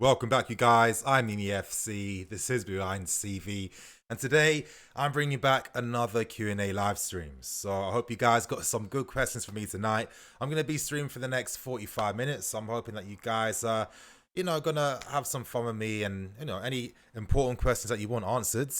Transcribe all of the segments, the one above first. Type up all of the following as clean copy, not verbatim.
Welcome back, you guys. I'm MimiFC. This is Behind CV, and today I'm bringing back another Q&A live stream. So I hope you guys got some good questions for me tonight. I'm going to be streaming for the next 45 minutes. So I'm hoping that you guys are, gonna have some fun with me, and any important questions that you want answered.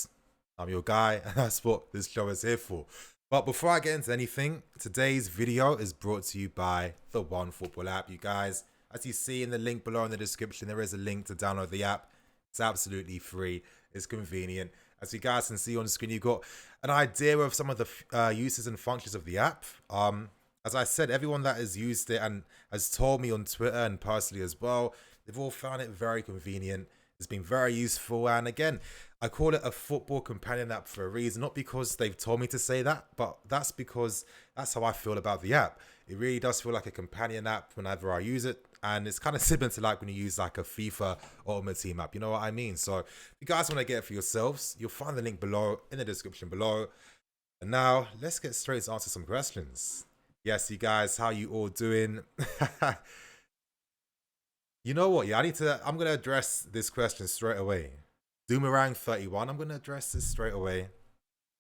I'm your guy, and that's what this show is here for. But before I get into anything, today's video is brought to you by the One Football app, you guys. As you see in the link below in the description, there is a link to download the app. It's absolutely free. It's convenient. As you guys can see on the screen, you've got an idea of some of the uses and functions of the app. As I said, everyone that has used it and has told me on Twitter and personally as well, they've all found it very convenient. It's been very useful. And again, I call it a football companion app for a reason, not because they've told me to say that, but that's because that's how I feel about the app. It really does feel like a companion app whenever I use it. And it's kind of similar to like when you use like a FIFA Ultimate Team app. You know what I mean? So if you guys want to get it for yourselves, you'll find the link below in the description below. And now let's get straight to answer some questions. Yes, you guys, how you all doing? You know what? Yeah, I'm going to address this question straight away. Doomerang 31, I'm going to address this straight away.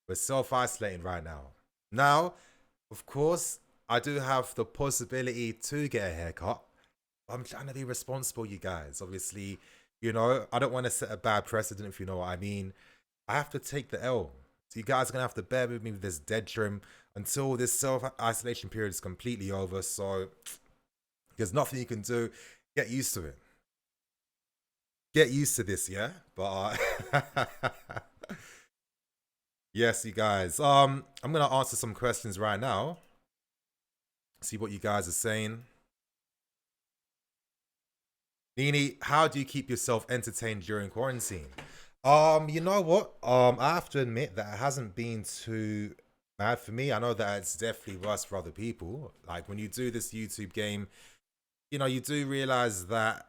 We're self-isolating right now. Now, of course, I do have the possibility to get a haircut. I'm trying to be responsible, you guys. Obviously, I don't want to set a bad precedent, if you know what I mean. I have to take the L. So you guys are going to have to bear with me with this dead trim until this self-isolation period is completely over. So there's nothing you can do. Get used to it. Get used to this, yeah? But yes, you guys. I'm going to answer some questions right now. See what you guys are saying. Nini, how do you keep yourself entertained during quarantine? You know what? I have to admit that it hasn't been too bad for me. I know that it's definitely worse for other people. Like when you do this YouTube game, you do realize that,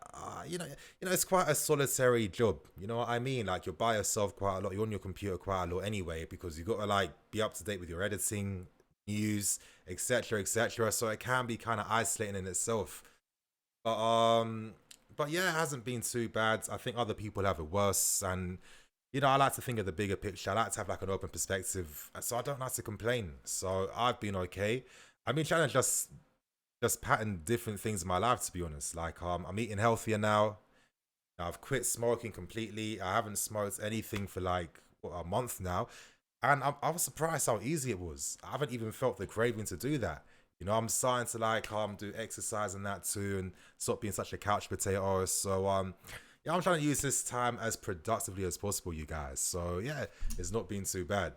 it's quite a solitary job. You know what I mean? Like you're by yourself quite a lot. You're on your computer quite a lot anyway, because you got to like be up to date with your editing, news, etc., etc. So it can be kind of isolating in itself. But yeah, it hasn't been too bad. I think other people have it worse, and I like to think of the bigger picture. I like to have like an open perspective, so I don't like to complain. So I've been okay. I've been trying to just pattern different things in my life, to be honest. Like I'm eating healthier now. I've quit smoking completely. I haven't smoked anything for like a month now, and I was surprised how easy it was. I haven't even felt the craving to do that. I'm starting to like do exercise and that too, and stop being such a couch potato. So yeah, I'm trying to use this time as productively as possible, you guys. So yeah, it's not been too bad.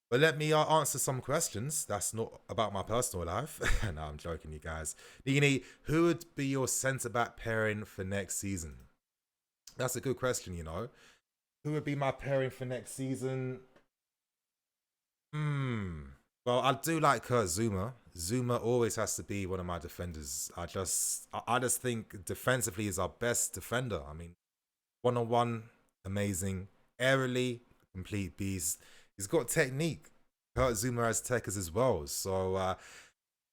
But let me answer some questions. That's not about my personal life. No, I'm joking, you guys. Nini, who would be your centre back pairing for next season? That's a good question. Who would be my pairing for next season? Well, I do like Zuma. Zuma always has to be one of my defenders. I just think defensively is our best defender. I mean, one-on-one, amazing. Aerially, complete beast. He's got technique. Zuma has techers as well. So I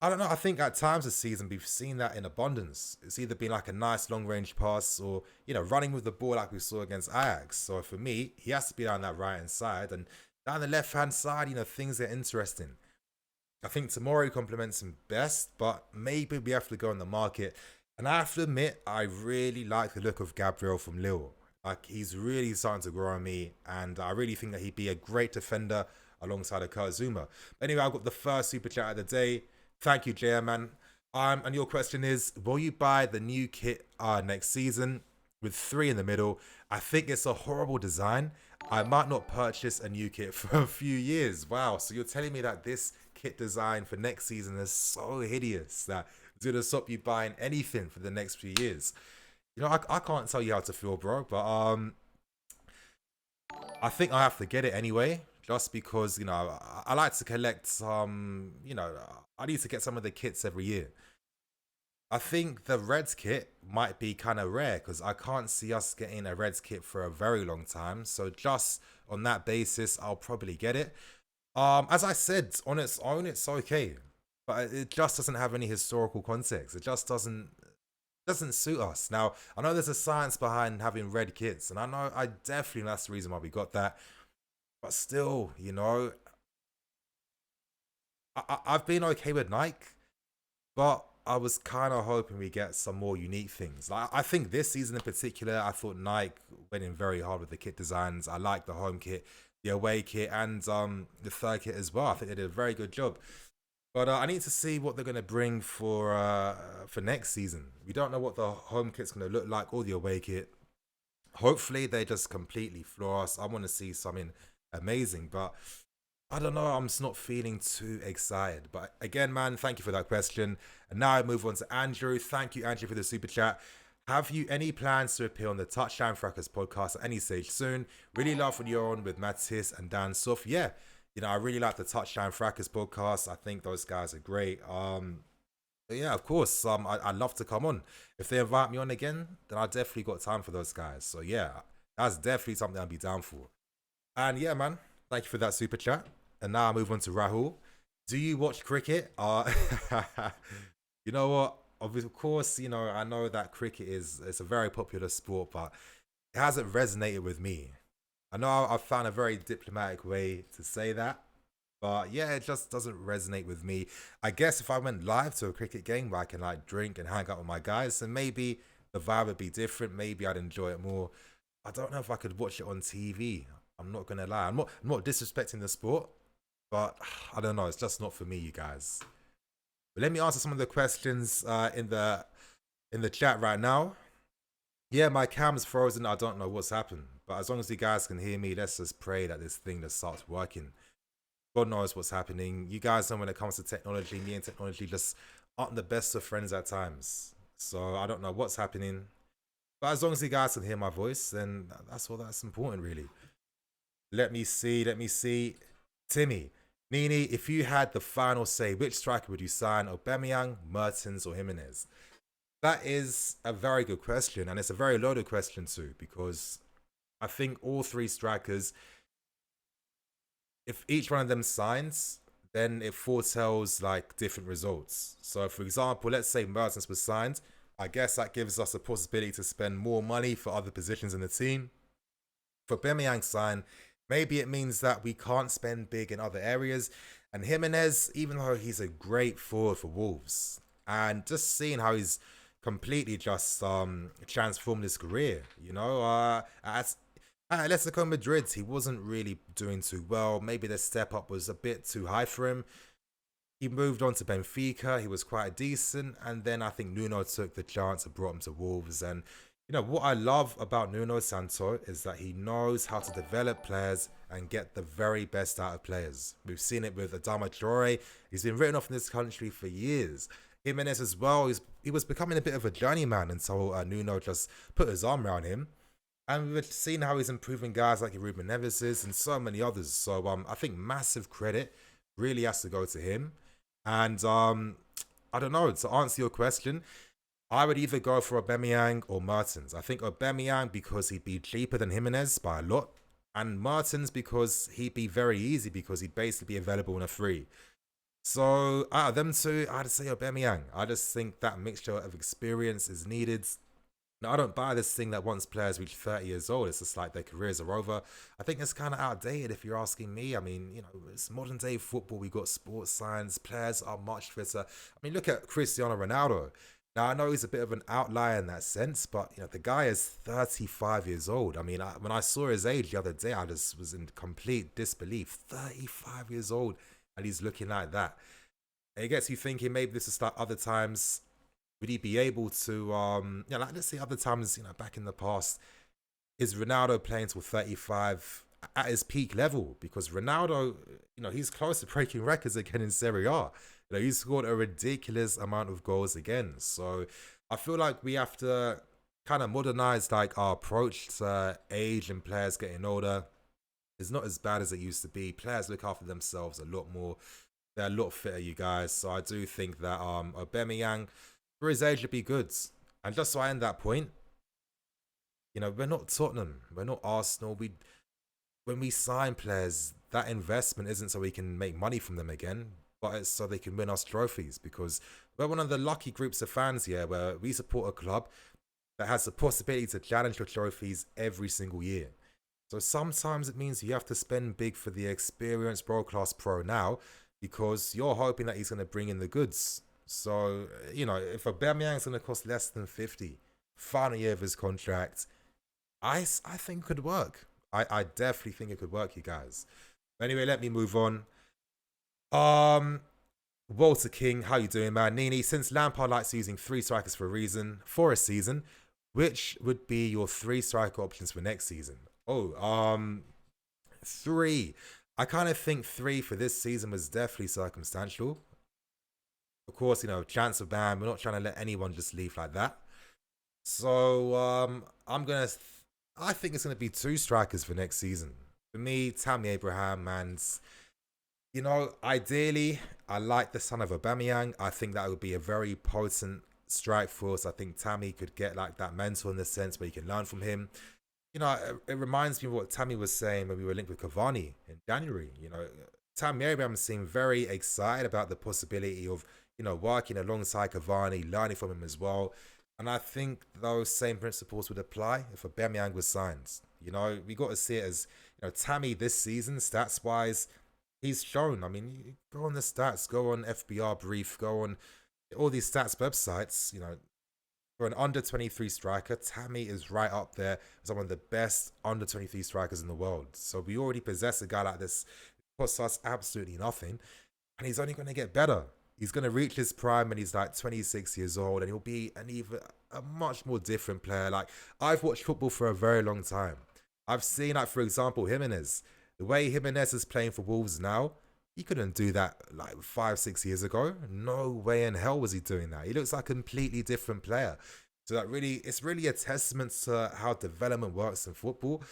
don't know. I think at times this season we've seen that in abundance. It's either been like a nice long-range pass or running with the ball like we saw against Ajax. So for me, he has to be down that right-hand side, and down the left-hand side, things are interesting. I think Tomori complements him best, but maybe we have to go on the market. And I have to admit, I really like the look of Gabriel from Lille. Like, he's really starting to grow on me, and I really think that he'd be a great defender alongside of Kurt Zuma. Anyway, I've got the first super chat of the day. Thank you, JM, man. And your question is, will you buy the new kit next season with 3 in the middle? I think it's a horrible design. I might not purchase a new kit for a few years. Wow, so you're telling me that this kit design for next season is so hideous that it's going to stop you buying anything for the next few years? I can't tell you how to feel, bro, but I think I have to get it anyway, just because, I like to collect some, I need to get some of the kits every year. I think the Reds kit might be kind of rare because I can't see us getting a Reds kit for a very long time. So just on that basis, I'll probably get it. As I said, on its own, it's okay, but it just doesn't have any historical context. It just doesn't doesn't suit us. Now, I know there's a science behind having red kits, and I definitely that's the reason why we got that. But still, I've been okay with Nike, but I was kind of hoping we get some more unique things. Like, I think this season in particular, I thought Nike went in very hard with the kit designs. I like the home kit, the away kit, and the third kit as well. I think they did a very good job. But I need to see what they're going to bring for next season. We don't know what the home kit's going to look like or the away kit. Hopefully, they just completely floor us. I want to see something amazing, but I don't know. I'm just not feeling too excited. But again, man, thank you for that question. And now I move on to Andrew. Thank you, Andrew, for the super chat. Have you any plans to appear on the Touchdown Fracas podcast at any stage soon? Really love when you're on with Matis and Dan Suff. Yeah, I really like the Touchdown Fracas podcast. I think those guys are great. But yeah, of course. I'd love to come on. If they invite me on again, then I definitely got time for those guys. So yeah, that's definitely something I'd be down for. And yeah, man, thank you for that super chat. And now I move on to Rahul. Do you watch cricket? You know what? Of course, I know that cricket it's a very popular sport, but it hasn't resonated with me. I know I've found a very diplomatic way to say that, but yeah, it just doesn't resonate with me. I guess if I went live to a cricket game where I can like drink and hang out with my guys, then maybe the vibe would be different. Maybe I'd enjoy it more. I don't know if I could watch it on TV. I'm not gonna lie. I'm not disrespecting the sport, but I don't know. It's just not for me, you guys. But let me answer some of the questions in the chat right now. Yeah, my cam's frozen. I don't know what's happened, but as long as you guys can hear me, let's just pray that this thing just starts working. God knows what's happening. You guys know when it comes to technology, me and technology just aren't the best of friends at times. So I don't know what's happening. But as long as you guys can hear my voice, then that's all that's important, really. Let me see. Timmy, Nini, if you had the final say, which striker would you sign? Aubameyang, Mertens, or Jimenez? That is a very good question, and it's a very loaded question too, because I think all three strikers, if each one of them signs, then it foretells like different results. So, for example, let's say Mertens was signed. I guess that gives us a possibility to spend more money for other positions in the team. For Aubameyang sign, maybe it means that we can't spend big in other areas. And Jimenez, even though he's a great forward for Wolves, and just seeing how he's completely just transformed his career, at Atletico Madrid, he wasn't really doing too well. Maybe the step up was a bit too high for him. He moved on to Benfica. He was quite decent. And then I think Nuno took the chance and brought him to Wolves. And, what I love about Nuno Sancho is that he knows how to develop players and get the very best out of players. We've seen it with Adama Traore. He's been written off in this country for years. Jimenez as well. He was becoming a bit of a journeyman until Nuno just put his arm around him. And we've seen how he's improving guys like Ruben Neves and so many others. So I think massive credit really has to go to him. And I don't know, to answer your question, I would either go for Aubameyang or Mertens. I think Aubameyang because he'd be cheaper than Jimenez by a lot. And Mertens because he'd be very easy because he'd basically be available in a free. So out of them two, I'd say Aubameyang. I just think that mixture of experience is needed. Now, I don't buy this thing that once players reach 30 years old, it's just like their careers are over. I think it's kind of outdated if you're asking me. I mean, it's modern day football. We got sports science. Players are much fitter. I mean, look at Cristiano Ronaldo. Now, I know he's a bit of an outlier in that sense, but, the guy is 35 years old. I mean, when I saw his age the other day, I just was in complete disbelief. 35 years old, and he's looking like that. And it gets you thinking maybe this is like other times. Would he be able to, like let's say other times, back in the past, is Ronaldo playing till 35 at his peak level? Because Ronaldo, he's close to breaking records again in Serie A. He scored a ridiculous amount of goals again. So I feel like we have to kind of modernize like our approach to age and players getting older. It's not as bad as it used to be. Players look after themselves a lot more. They're a lot fitter, you guys. So I do think that Aubameyang, for his age, would be good. And just so I end that point, we're not Tottenham. We're not Arsenal. When we sign players, that investment isn't so we can make money from them again, but it's so they can win us trophies, because we're one of the lucky groups of fans here where we support a club that has the possibility to challenge for trophies every single year. So sometimes it means you have to spend big for the experienced world-class pro now because you're hoping that he's going to bring in the goods. So, if Aubameyang's going to cost less than 50, final year of his contract, I think it could work. I definitely think it could work, you guys. Anyway, let me move on. Walter King, how you doing, man? Nini, since Lampard likes using 3 strikers for a season, which would be your 3 striker options for next season? 3. I kind of think 3 for this season was definitely circumstantial. Of course, chance of ban. We're not trying to let anyone just leave like that. So I think it's gonna be 2 strikers for next season. For me, Tammy Abraham, and ideally, I like the son of Aubameyang. I think that would be a very potent strike force. I think Tammy could get like that mentor in the sense where you can learn from him. It reminds me of what Tammy was saying when we were linked with Cavani in January. Tammy Abraham seemed very excited about the possibility of, working alongside Cavani, learning from him as well. And I think those same principles would apply if Aubameyang was signed. We got to see it as, Tammy this season, stats-wise, he's shown. I mean, you go on the stats, go on FBR Brief, go on all these stats websites, for an under-23 striker, Tammy is right up there as one of the best under-23 strikers in the world. So we already possess a guy like this. It costs us absolutely nothing. And he's only going to get better. He's going to reach his prime when he's like 26 years old, and he'll be a much more different player. Like, I've watched football for a very long time. I've seen, like, for example, Jimenez. The way Jimenez is playing for Wolves now, he couldn't do that like 5-6 years ago. No way in hell was he doing that. He looks like a completely different player. So it's really a testament to how development works in football.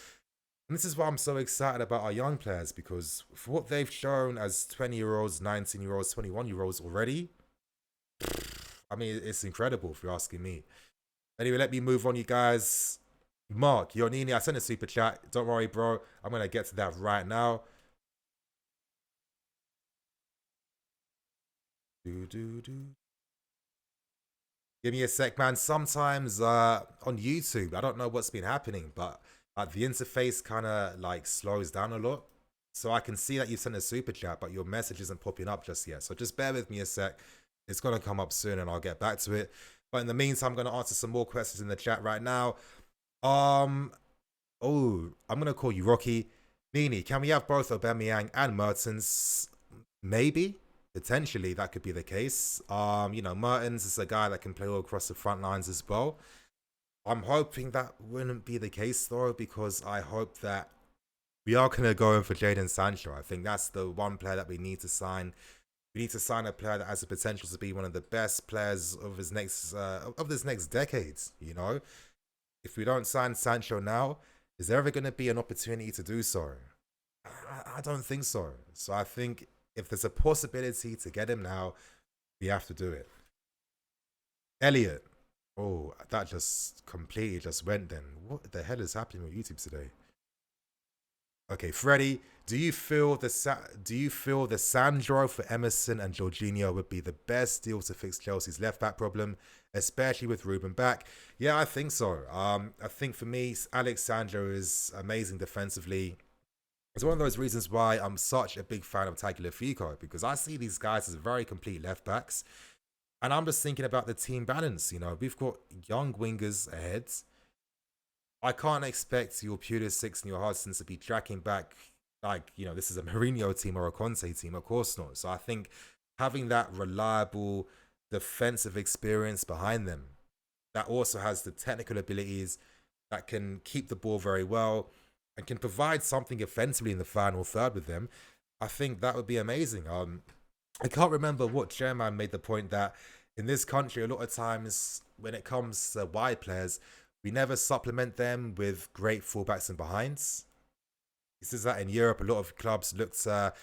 And this is why I'm so excited about our young players, because for what they've shown as 20-year-olds, 19-year-olds, 21-year-olds already, I mean, it's incredible if you're asking me. Anyway, let me move on, you guys. Mark, Yonini, I sent a super chat. Don't worry, bro. I'm going to get to that right now. Give me a sec, man. Sometimes on YouTube, I don't know what's been happening, but the interface kind of like slows down a lot. So I can see that you sent a super chat, but your message isn't popping up just yet. So just bear with me a sec. It's going to come up soon and I'll get back to it. But in the meantime, I'm going to answer some more questions in the chat right now. I'm going to call you Rocky. Nini, can we have both Aubameyang and Mertens? Maybe. Potentially, that could be the case. Mertens is a guy that can play all across the front lines as well. I'm hoping that wouldn't be the case, though, because I hope that we are going to go in for Jadon Sancho. I think that's the one player that we need to sign. We need to sign a player that has the potential to be one of the best players of this next decade. If we don't sign Sancho now, is there ever going to be an opportunity to do so? I don't think so. So I think if there's a possibility to get him now, we have to do it. Elliot. Oh, that just completely just went then. What the hell is happening with YouTube today? Okay, Freddie, do you feel the Sandro for Emerson and Jorginho would be the best deal to fix Chelsea's left back problem, especially with Ruben back? Yeah, I think so. I think for me, Alex Sandro is amazing defensively. It's one of those reasons why I'm such a big fan of Tagliafico, because I see these guys as very complete left backs. And I'm just thinking about the team balance. We've got young wingers ahead. I can't expect your Pulisic and your Hudsons to be tracking back like, this is a Mourinho team or a Conte team. Of course not. So I think having that reliable defensive experience behind them, that also has the technical abilities, that can keep the ball very well and can provide something offensively in the final third with them, I think that would be amazing. I can't remember what chairman made the point that in this country, a lot of times when it comes to wide players, we never supplement them with great fullbacks and behinds. He says that in Europe, a lot of clubs look to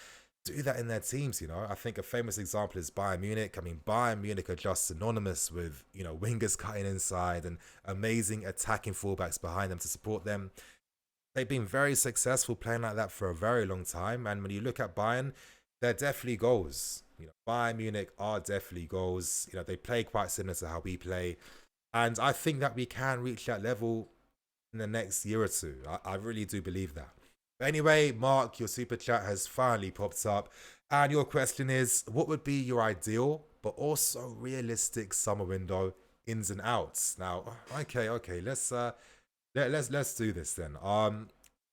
do that in their teams, I think a famous example is Bayern Munich. I mean, Bayern Munich are just synonymous with, wingers cutting inside and amazing attacking fullbacks behind them to support them. They've been very successful playing like that for a very long time. And when you look at Bayern, they're definitely goals. Bayern Munich are definitely goals. They play quite similar to how we play. And I think that we can reach that level in the next year or two. I really do believe that. But anyway, Mark, your super chat has finally popped up. And your question is, what would be your ideal but also realistic summer window ins and outs? Now, okay, let's do this then.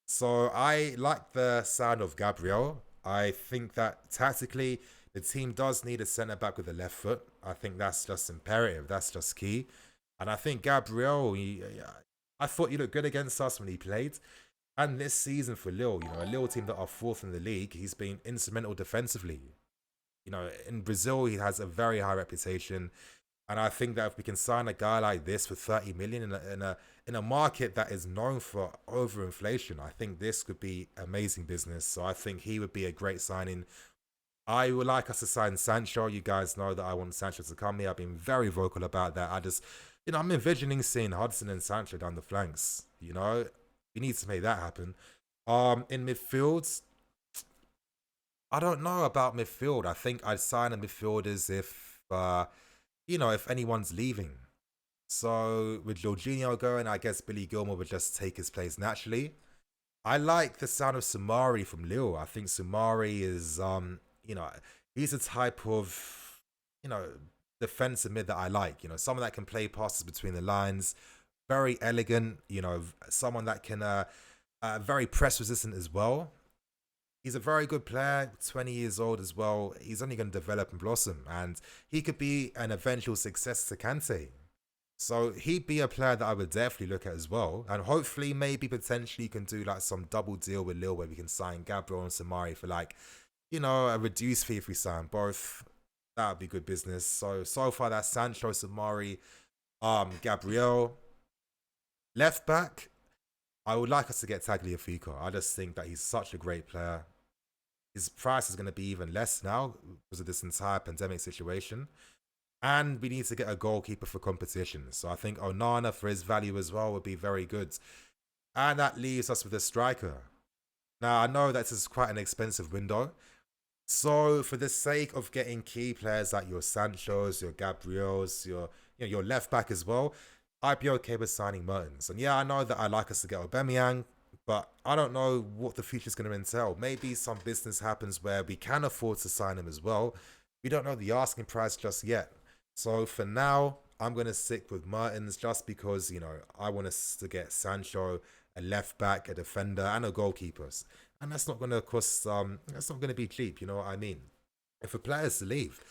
So I like the sound of Gabriel. I think that tactically the team does need a centre back with a left foot. I think that's just imperative. That's just key. And I think Gabriel, I thought he looked good against us when he played. And this season for Lille, a Lille team that are fourth in the league, he's been instrumental defensively. In Brazil, he has a very high reputation. And I think that if we can sign a guy like this for 30 million in a market that is known for overinflation, I think this could be amazing business. So I think he would be a great signing. I would like us to sign Sancho. You guys know that I want Sancho to come here. I've been very vocal about that. I'm envisioning seeing Hudson and Sancho down the flanks. We need to make that happen. In midfield, I don't know about midfield. I think I'd sign a midfielders if anyone's leaving. So with Jorginho going, I guess Billy Gilmour would just take his place naturally. I like the sound of Sumari from Lille. I think Sumari is, he's a type of, defensive mid that I like. Someone that can play passes between the lines, very elegant. Someone that can, very press resistant as well. He's a very good player, 20 years old as well. He's only going to develop and blossom, and he could be an eventual success to Kante. So he'd be a player that I would definitely look at as well. And hopefully, maybe potentially you can do like some double deal with Lille where we can sign Gabriel and Samari for a reduced fee if we sign both. That would be good business. So far that's Sancho, Samari, Gabriel. Left back, I would like us to get Tagliafico. I just think that he's such a great player. His price is going to be even less now because of this entire pandemic situation. And we need to get a goalkeeper for competition. So I think Onana, for his value as well, would be very good. And that leaves us with a striker. Now, I know that this is quite an expensive window. So for the sake of getting key players like your Sanchos, your Gabriels, your left back as well, I'd be okay with signing Mertens. And yeah, I know that I'd like us to get Aubameyang, but I don't know what the future's going to entail. Maybe some business happens where we can afford to sign him as well. We don't know the asking price just yet. So for now, I'm going to stick with Mertens just because, I want us to get Sancho, a left back, a defender, and a goalkeeper. And that's not going to cost, that's not going to be cheap, you know what I mean? If a player's to leave,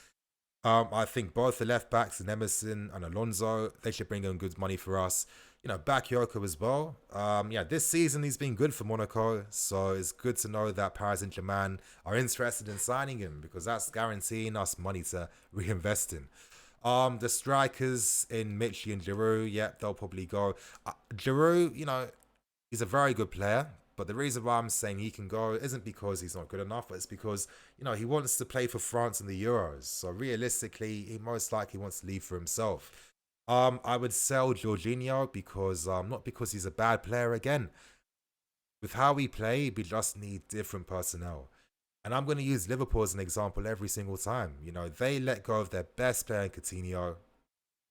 I think both the left backs and Emerson and Alonso, they should bring in good money for us. Bakayoko as well. This season he's been good for Monaco, so it's good to know that Paris Saint-Germain are interested in signing him because that's guaranteeing us money to reinvest in. The strikers in Michi and Giroud, they'll probably go. Giroud, he's a very good player, but the reason why I'm saying he can go isn't because he's not good enough, but it's because, he wants to play for France in the Euros. So realistically, he most likely wants to leave for himself. I would sell Jorginho because, not because he's a bad player again. With how we play, we just need different personnel. And I'm going to use Liverpool as an example every single time. They let go of their best player in Coutinho for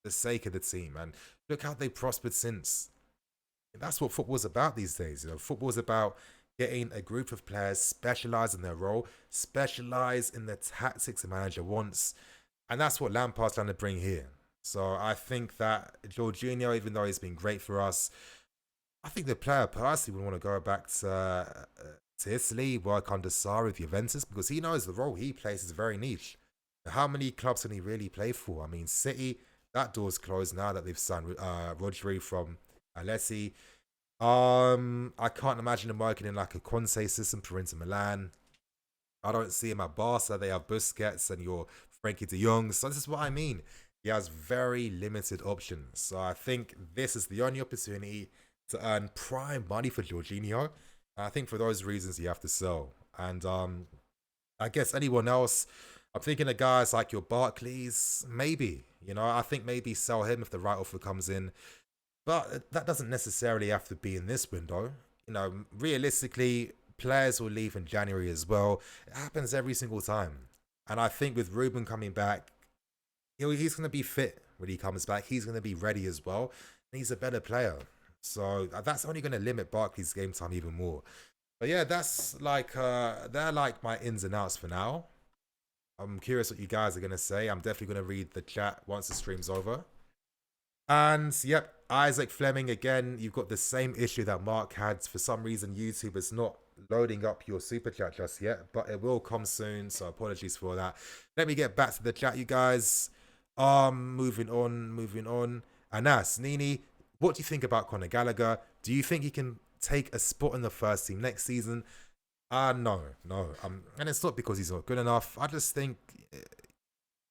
the sake of the team. And look how they prospered since. That's what football's about these days. Football's about getting a group of players specialise in their role, specialise in the tactics the manager wants. And that's what Lampard's trying to bring here. So I think that Jorginho, even though he's been great for us, I think the player personally would want to go back to Italy, work under Sarri with Juventus, because he knows the role he plays is very niche. How many clubs can he really play for? I mean, City, that door's closed now that they've signed Rodri from Alessi. I can't imagine him working in like a Conte system for Inter Milan. I don't see him at Barca. They have Busquets and your Frankie de Jong. So this is what I mean. He has very limited options. So I think this is the only opportunity to earn prime money for Jorginho. I think for those reasons, you have to sell. And I guess anyone else, I'm thinking of guys like your Barclays, maybe. I think maybe sell him if the right offer comes in. But that doesn't necessarily have to be in this window. Realistically, players will leave in January as well. It happens every single time. And I think with Ruben coming back, he's going to be fit when he comes back. He's going to be ready as well. And he's a better player. So that's only going to limit Barkley's game time even more. But yeah, that's like, they're like my ins and outs for now. I'm curious what you guys are going to say. I'm definitely going to read the chat once the stream's over. And yep, Isaac Fleming again. You've got the same issue that Mark had. For some reason, YouTube is not loading up your super chat just yet, but it will come soon. So apologies for that. Let me get back to the chat, you guys. Moving on. Anas, Nini, what do you think about Conor Gallagher? Do you think he can take a spot in the first team next season? No. And it's not because he's not good enough. I just think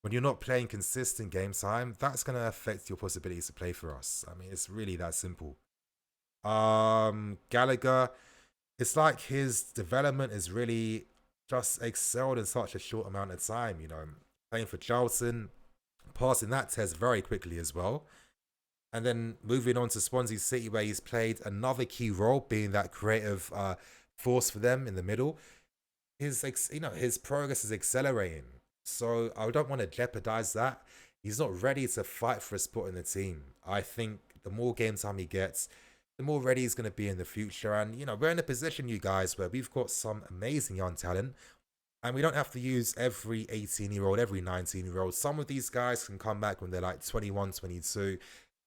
when you're not playing consistent game time, that's going to affect your possibilities to play for us. I mean, it's really that simple. Gallagher, it's like his development is really just excelled in such a short amount of time. You know, playing for Charlton, passing that test very quickly as well. And then moving on to Swansea City, where he's played another key role, being that creative force for them in the middle. His progress is accelerating. So I don't want to jeopardize that. He's not ready to fight for a spot in the team. I think the more game time he gets, the more ready he's going to be in the future. And, you know, we're in a position, you guys, where we've got some amazing young talent. And we don't have to use every 18-year-old, every 19-year-old. Some of these guys can come back when they're like 21, 22. You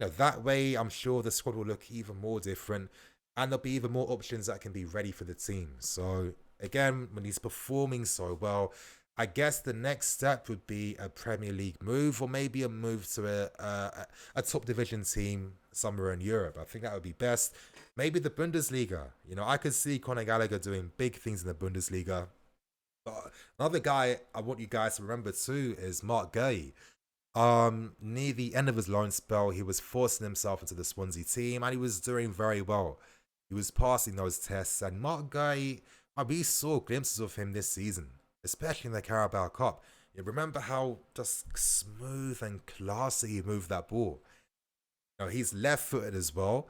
know, that way, I'm sure the squad will look even more different. And there'll be even more options that can be ready for the team. So, again, when he's performing so well, I guess the next step would be a Premier League move, or maybe a move to a top division team somewhere in Europe. I think that would be best. Maybe the Bundesliga. You know, I could see Conor Gallagher doing big things in the Bundesliga. But another guy I want you guys to remember too is Mark Gay. Near the end of his loan spell, he was forcing himself into the Swansea team, and he was doing very well. He was passing those tests, and Mark Gay, we saw glimpses of him this season, especially in the Carabao Cup. You remember how just smooth and classy he moved that ball. You know, he's left-footed as well,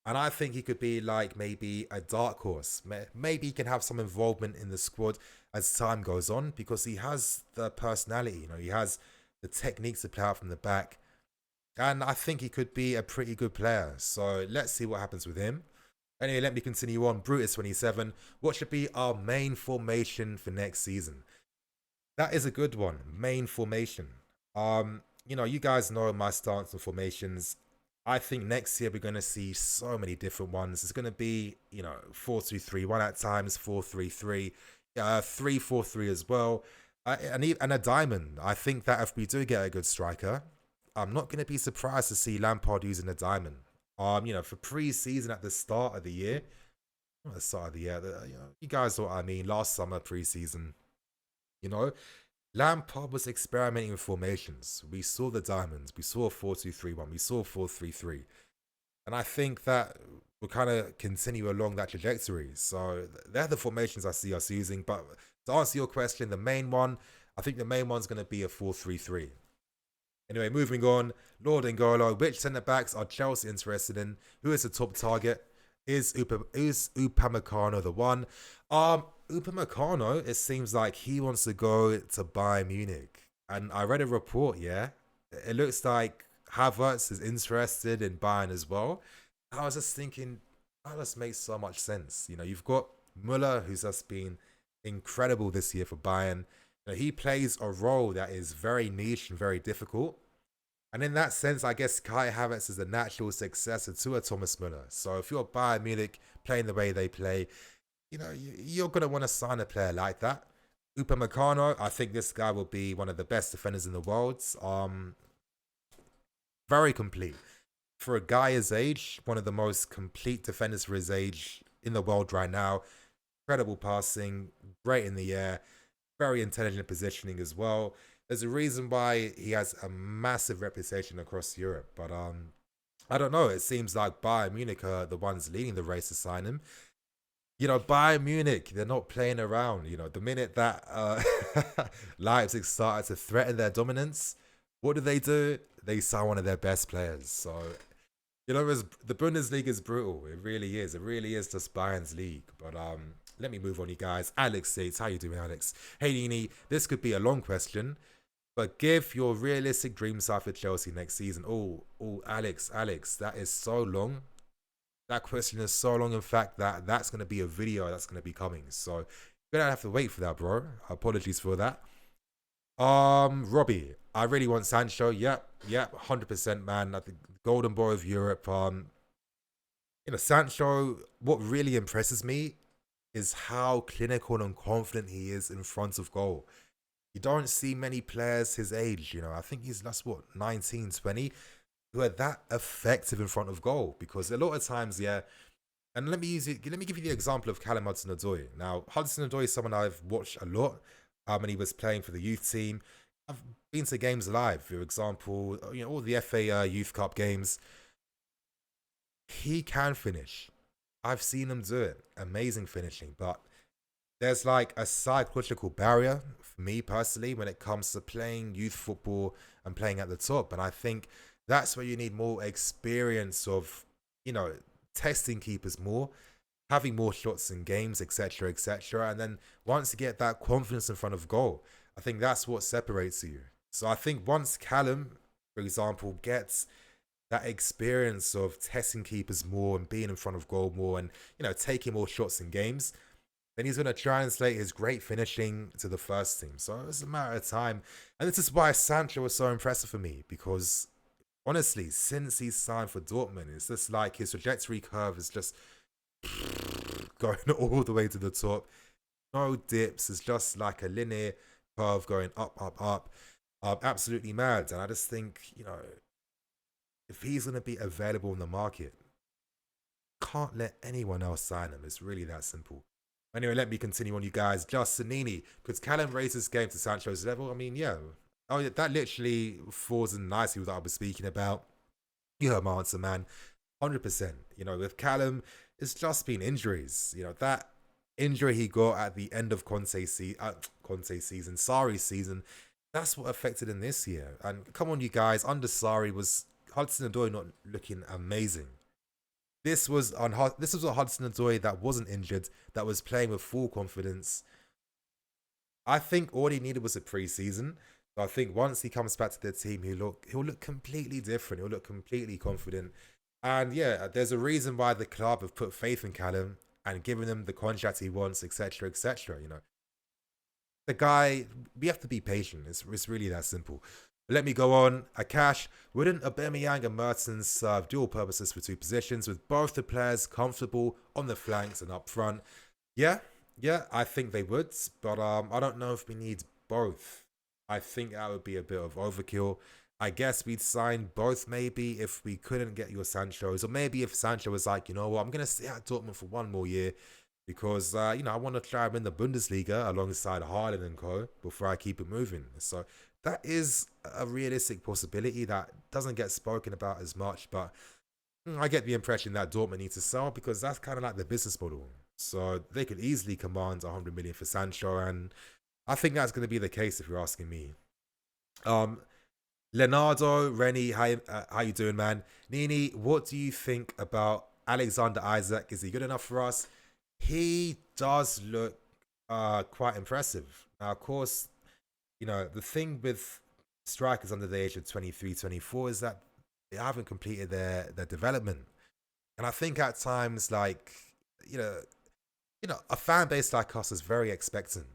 and I think he could be like maybe a dark horse. Maybe he can have some involvement in the squad as time goes on, because he has the personality. You know, he has the techniques to play out from the back, and I think he could be a pretty good player. So let's see what happens with him. Anyway, let me continue on. Brutus27, what should be our main formation for next season? That is a good one. Main formation. You know, you guys know my stance on formations. I think next year we're going to see so many different ones. It's going to be, you know, 4-2-3-1 at times, 4-3-3, 3-4-3 as well, and a diamond. I think that if we do get a good striker, I'm not going to be surprised to see Lampard using a diamond. You know, for pre-season at the start of the year, not the start of the year, you know, you guys know what I mean. Last summer pre-season, you know, Lampard was experimenting with formations. We saw the diamonds, we saw 4-2-3-1, we saw 4-3-3, and I think that we'll kind of continue along that trajectory. So they're the formations I see us using. But to answer your question, the main one, I think the main one's going to be a 4-3-3. Anyway, moving on. Lord Ngolo, which centre-backs are Chelsea interested in? Who is the top target? Is Upamecano the one? Upamecano, it seems like he wants to go to Bayern Munich. And I read a report, yeah? It looks like Havertz is interested in Bayern as well. I was just thinking, that just makes so much sense. You know, you've got Müller, who's just been incredible this year for Bayern. You know, he plays a role that is very niche and very difficult. And in that sense, I guess Kai Havertz is the natural successor to a Thomas Müller. So if you're Bayern Munich playing the way they play, you know, you're going to want to sign a player like that. Upamecano, I think this guy will be one of the best defenders in the world. Very complete. For a guy his age, one of the most complete defenders for his age in the world right now. Incredible passing, great in the air, very intelligent positioning as well. There's a reason why he has a massive reputation across Europe. But I don't know. It seems like Bayern Munich are the ones leading the race to sign him. You know, Bayern Munich, they're not playing around. You know, the minute that Leipzig started to threaten their dominance, what do? They sign one of their best players. So You know, the Bundesliga is brutal. It really is. It really is just Bayern's league. But let me move on, you guys. Alex says, "How you doing, Alex? Hey, Nini. This could be a long question, but give your realistic dream side for Chelsea next season." Oh, Alex, that is so long. That question is so long. In fact, that's gonna be a video that's gonna be coming. So you're gonna have to wait for that, bro. Apologies for that. Robbie, I really want Sancho. Yep, 100%, man. I think golden boy of Europe. Sancho. What really impresses me is how clinical and confident he is in front of goal. You don't see many players his age. I think he's that's what 19, 20, who are that effective in front of goal. Because a lot of times, yeah. And let me use it. Let me give you the example of Callum Hudson-Odoi. Now, Hudson-Odoi is someone I've watched a lot. When he was playing for the youth team, I've been to games live. For example, all the FA Youth Cup games. He can finish. I've seen him do it. Amazing finishing, but there's like a psychological barrier for me personally when it comes to playing youth football and playing at the top. And I think that's where you need more experience of, testing keepers more, having more shots in games, etc., etc. And then once you get that confidence in front of goal, I think that's what separates you. So I think once Callum, for example, gets that experience of testing keepers more and being in front of goal more and, taking more shots in games, then he's going to translate his great finishing to the first team. So it's a matter of time. And this is why Sancho was so impressive for me, because honestly, since he's signed for Dortmund, it's just like his trajectory curve is just going all the way to the top. No dips. It's just like a linear curve going up, up, up. Absolutely mad. And I just think, if he's going to be available in the market, can't let anyone else sign him. It's really that simple. Anyway, let me continue on, you guys. Justinini, could Callum raise his game to Sancho's level? I mean, yeah. Oh, yeah, that literally falls in nicely with what I was speaking about. You heard my answer, man. 100%. With Callum, it's just been injuries. That injury he got at the end of Conte's season, Sarri's season, that's what affected him this year. And come on, you guys, under Sarri was Hudson-Odoi not looking amazing. This was a Hudson-Odoi that wasn't injured, that was playing with full confidence. I think all he needed was a preseason. So I think once he comes back to the team, he'll look completely different. He'll look completely confident. And yeah, there's a reason why the club have put faith in Callum and given him the contract he wants, etc., etc. The guy, we have to be patient. It's really that simple. Let me go on. Akash, wouldn't Aubameyang and Mertens serve dual purposes for two positions with both the players comfortable on the flanks and up front? Yeah, I think they would, but I don't know if we need both. I think that would be a bit of overkill. I guess we'd sign both maybe if we couldn't get your Sanchos, or maybe if Sancho was like, you know what, I'm gonna stay at Dortmund for one more year because I want to try him in the Bundesliga alongside Haaland and co before I keep it moving. So that is a realistic possibility that doesn't get spoken about as much, but I get the impression that Dortmund needs to sell because that's kind of like the business model. So they could easily command 100 million for Sancho, and I think that's going to be the case if you're asking me. Leonardo, Rennie, how you doing, man? Nini, what do you think about Alexander Isaac? Is he good enough for us? He does look quite impressive. Now, of course, the thing with strikers under the age of 23, 24 is that they haven't completed their development. And I think at times, like, you know, a fan base like us is very expectant.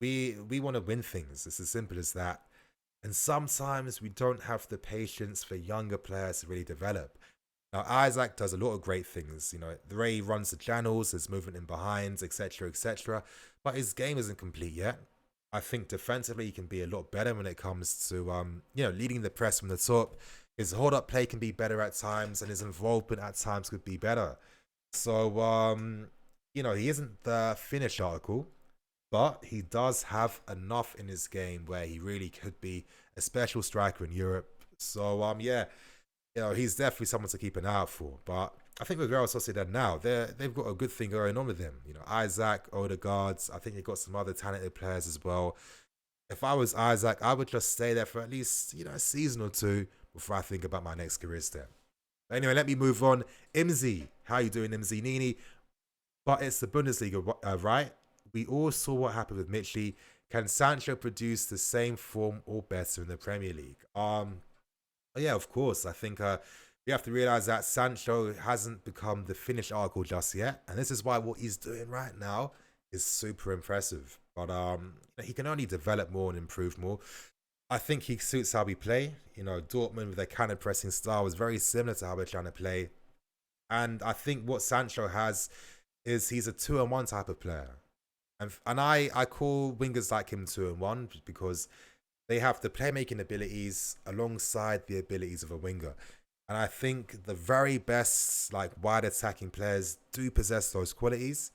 We want to win things. It's as simple as that. And sometimes we don't have the patience for younger players to really develop. Now, Isaac does a lot of great things. The way he runs the channels, his movement in behinds, etc., etc. But his game isn't complete yet. I think defensively he can be a lot better when it comes to leading the press from the top. His hold-up play can be better at times, and his involvement at times could be better. So he isn't the finished article, but he does have enough in his game where he really could be a special striker in Europe. So he's definitely someone to keep an eye out for. But I think with Real Sociedad now, they've got a good thing going on with them. Isaac, Odegaard, I think they've got some other talented players as well. If I was Isaac, I would just stay there for at least, a season or two before I think about my next career step. But anyway, let me move on. Imzi, how you doing, Imzi Nini? But it's the Bundesliga, right? We all saw what happened with Mitchell. Can Sancho produce the same form or better in the Premier League? Yeah, of course. I think we have to realize that Sancho hasn't become the finished article just yet, and this is why what he's doing right now is super impressive. But he can only develop more and improve more. I think he suits how we play. You know, Dortmund with their counter pressing style is very similar to how we're trying to play, and I think what Sancho has is he's a 2-in-1 type of player, and I call wingers like him 2-in-1 because they have the playmaking abilities alongside the abilities of a winger. And I think the very best, like, wide attacking players do possess those qualities.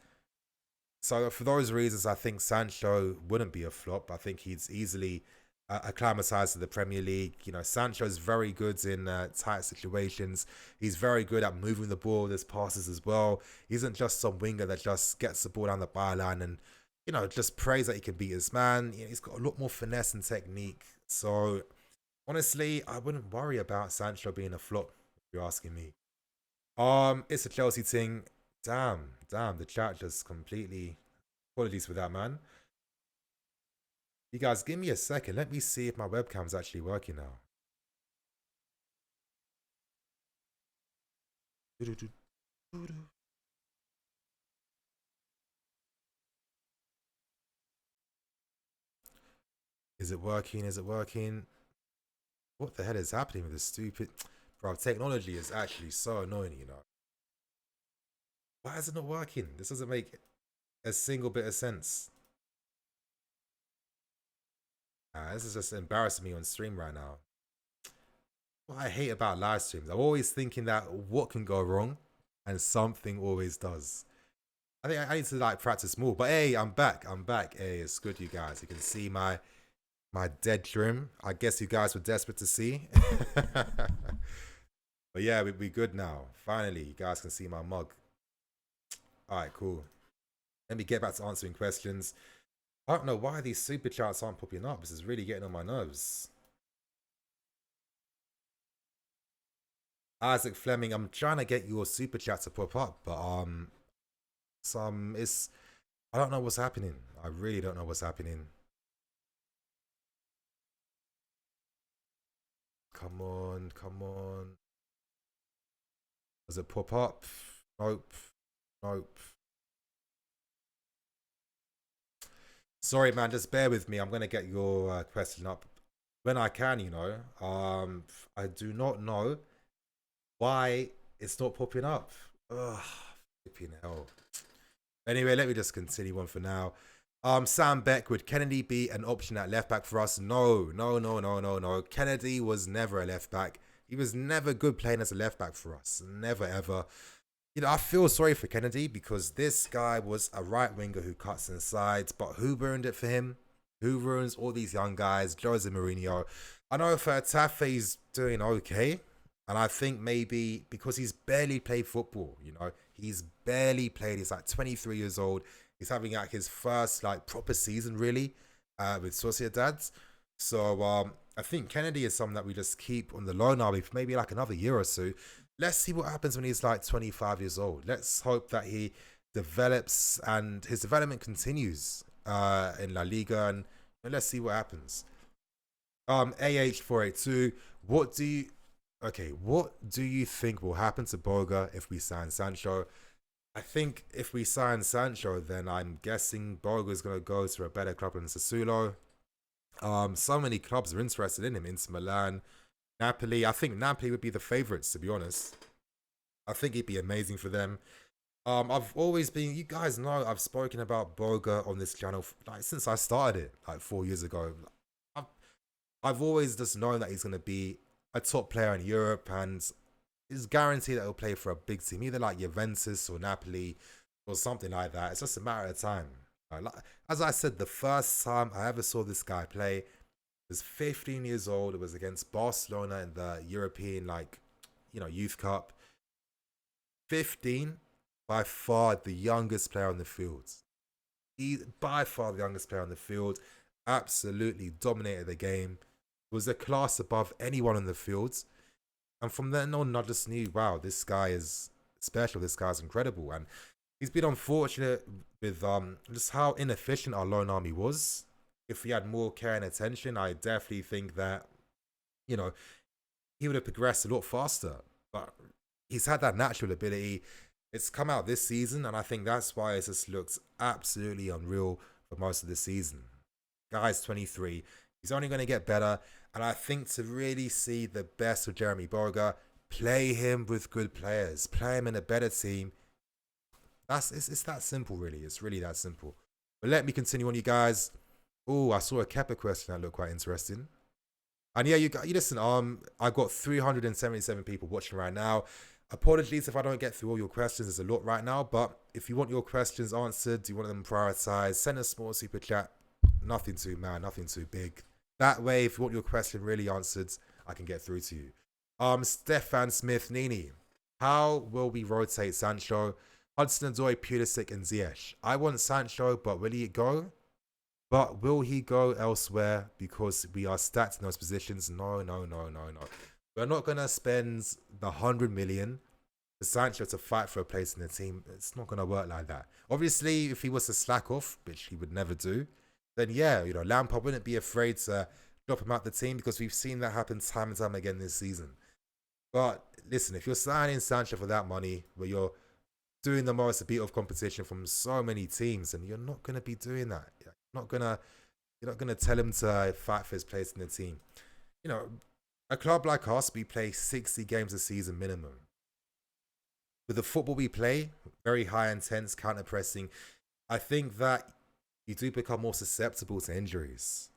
So for those reasons, I think Sancho wouldn't be a flop. I think he's easily acclimatized to the Premier League. You know, Sancho's very good in tight situations. He's very good at moving the ball. There's passes as well. He isn't just some winger that just gets the ball down the byline and, you know, just prays that he can beat his man. You know, he's got a lot more finesse and technique. So honestly, I wouldn't worry about Sancho being a flop, if you're asking me. It's a Chelsea thing. Damn, the chat just completely, apologies for that, man. You guys, give me a second. Let me see if my webcam's actually working now. Is it working? Is it working? What the hell is happening with this stupid... Bro, technology is actually so annoying, you know. Why is it not working? This doesn't make a single bit of sense. This is just embarrassing me on stream right now. What I hate about live streams, I'm always thinking that what can go wrong, and something always does. I think I need to like practice more. But hey, I'm back. Hey, it's good, you guys. You can see my dead trim. I guess you guys were desperate to see. But yeah, we good now. Finally, you guys can see my mug. All right, cool. Let me get back to answering questions. I don't know why these super chats aren't popping up. This is really getting on my nerves. Isaac Fleming, I'm trying to get your super chat to pop up, but I don't know what's happening. I really don't know what's happening. Come on. Does it pop up? Nope. Sorry, man. Just bear with me. I'm gonna get your question up when I can. You know. I do not know why it's not popping up. Ugh, flipping hell. Anyway, let me just continue on for now. Sam Beck, would Kennedy be an option at left back for us? No. Kennedy was never a left back. He was never good playing as a left back for us. Never ever. You know, I feel sorry for Kennedy because this guy was a right winger who cuts inside, but who ruined it for him? Who ruins all these young guys? Jose Mourinho. I know for Tafe's doing okay, and I think maybe because he's barely played football, you know, he's barely played. He's like 23 years old. He's having like his first like proper season really with Sociedad. So I think Kennedy is someone that we just keep on the low now for maybe like another year or so. Let's see what happens when he's like 25 years old. Let's hope that he develops and his development continues in La Liga, and let's see what happens. AH482, what do you think will happen to Boga if we sign Sancho? I think if we sign Sancho, then I'm guessing Boga is going to go to a better club than Sassuolo. So many clubs are interested in him. Inter Milan, Napoli. I think Napoli would be the favourites, to be honest. I think he'd be amazing for them. I've always been, you guys know, I've spoken about Boga on this channel like since I started it, like 4 years ago. I've always just known that he's going to be a top player in Europe, and it's guaranteed that he'll play for a big team, either like Juventus or Napoli or something like that. It's just a matter of time. As I said, the first time I ever saw this guy play was 15 years old. It was against Barcelona in the European, like, you know, Youth Cup. 15, by far the youngest player on the field. By far the youngest player on the field. Absolutely dominated the game. Was a class above anyone on the field. And from then on, I just knew, wow, this guy is special. This guy's incredible. And he's been unfortunate with just how inefficient our loan army was. If he had more care and attention, I definitely think that, you know, he would have progressed a lot faster. But he's had that natural ability. It's come out this season, and I think that's why it just looks absolutely unreal for most of the season. Guy's 23. He's only going to get better. And I think to really see the best of Jeremy Boga, play him with good players. Play him in a better team. It's that simple, really. It's really that simple. But let me continue on, you guys. Oh, I saw a Kepper question that looked quite interesting. And yeah, you listen. I've got 377 people watching right now. Apologies if I don't get through all your questions. There's a lot right now, but if you want your questions answered, you want them prioritized, send a small super chat. Nothing too nothing too big. That way, if you want your question really answered, I can get through to you. Stefan Smith Nini, how will we rotate Sancho, Hudson-Odoi, Pulisic, and Ziyech? I want Sancho, but will he go? But will he go elsewhere because we are stacked in those positions? No. We're not going to spend the 100 million for Sancho to fight for a place in the team. It's not going to work like that. Obviously, if he was to slack off, which he would never do, then yeah, Lampard wouldn't be afraid to drop him out the team because we've seen that happen time and time again this season. But listen, if you're signing Sancho for that money, where you're doing the most beat of competition from so many teams, and you're not going to be doing that. You're not gonna tell him to fight for his place in the team. A club like us, we play 60 games a season minimum. With the football we play, very high intense counter pressing, I think that you do become more susceptible to injuries.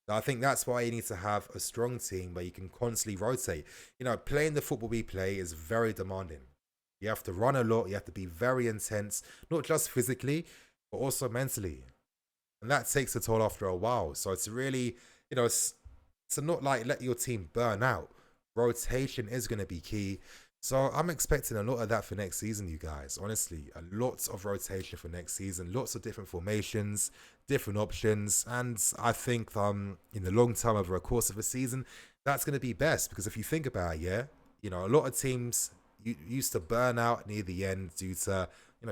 So I think that's why you need to have a strong team where you can constantly rotate. Playing the football we play is very demanding. You have to run a lot. You have to be very intense, not just physically, but also mentally. And that takes a toll after a while. So it's really, to not let your team burn out. Rotation is going to be key. So I'm expecting a lot of that for next season, you guys. Honestly, a lot of rotation for next season. Lots of different formations, different options. And I think in the long term, over a course of a season, that's going to be best. Because if you think about it, a lot of teams used to burn out near the end due to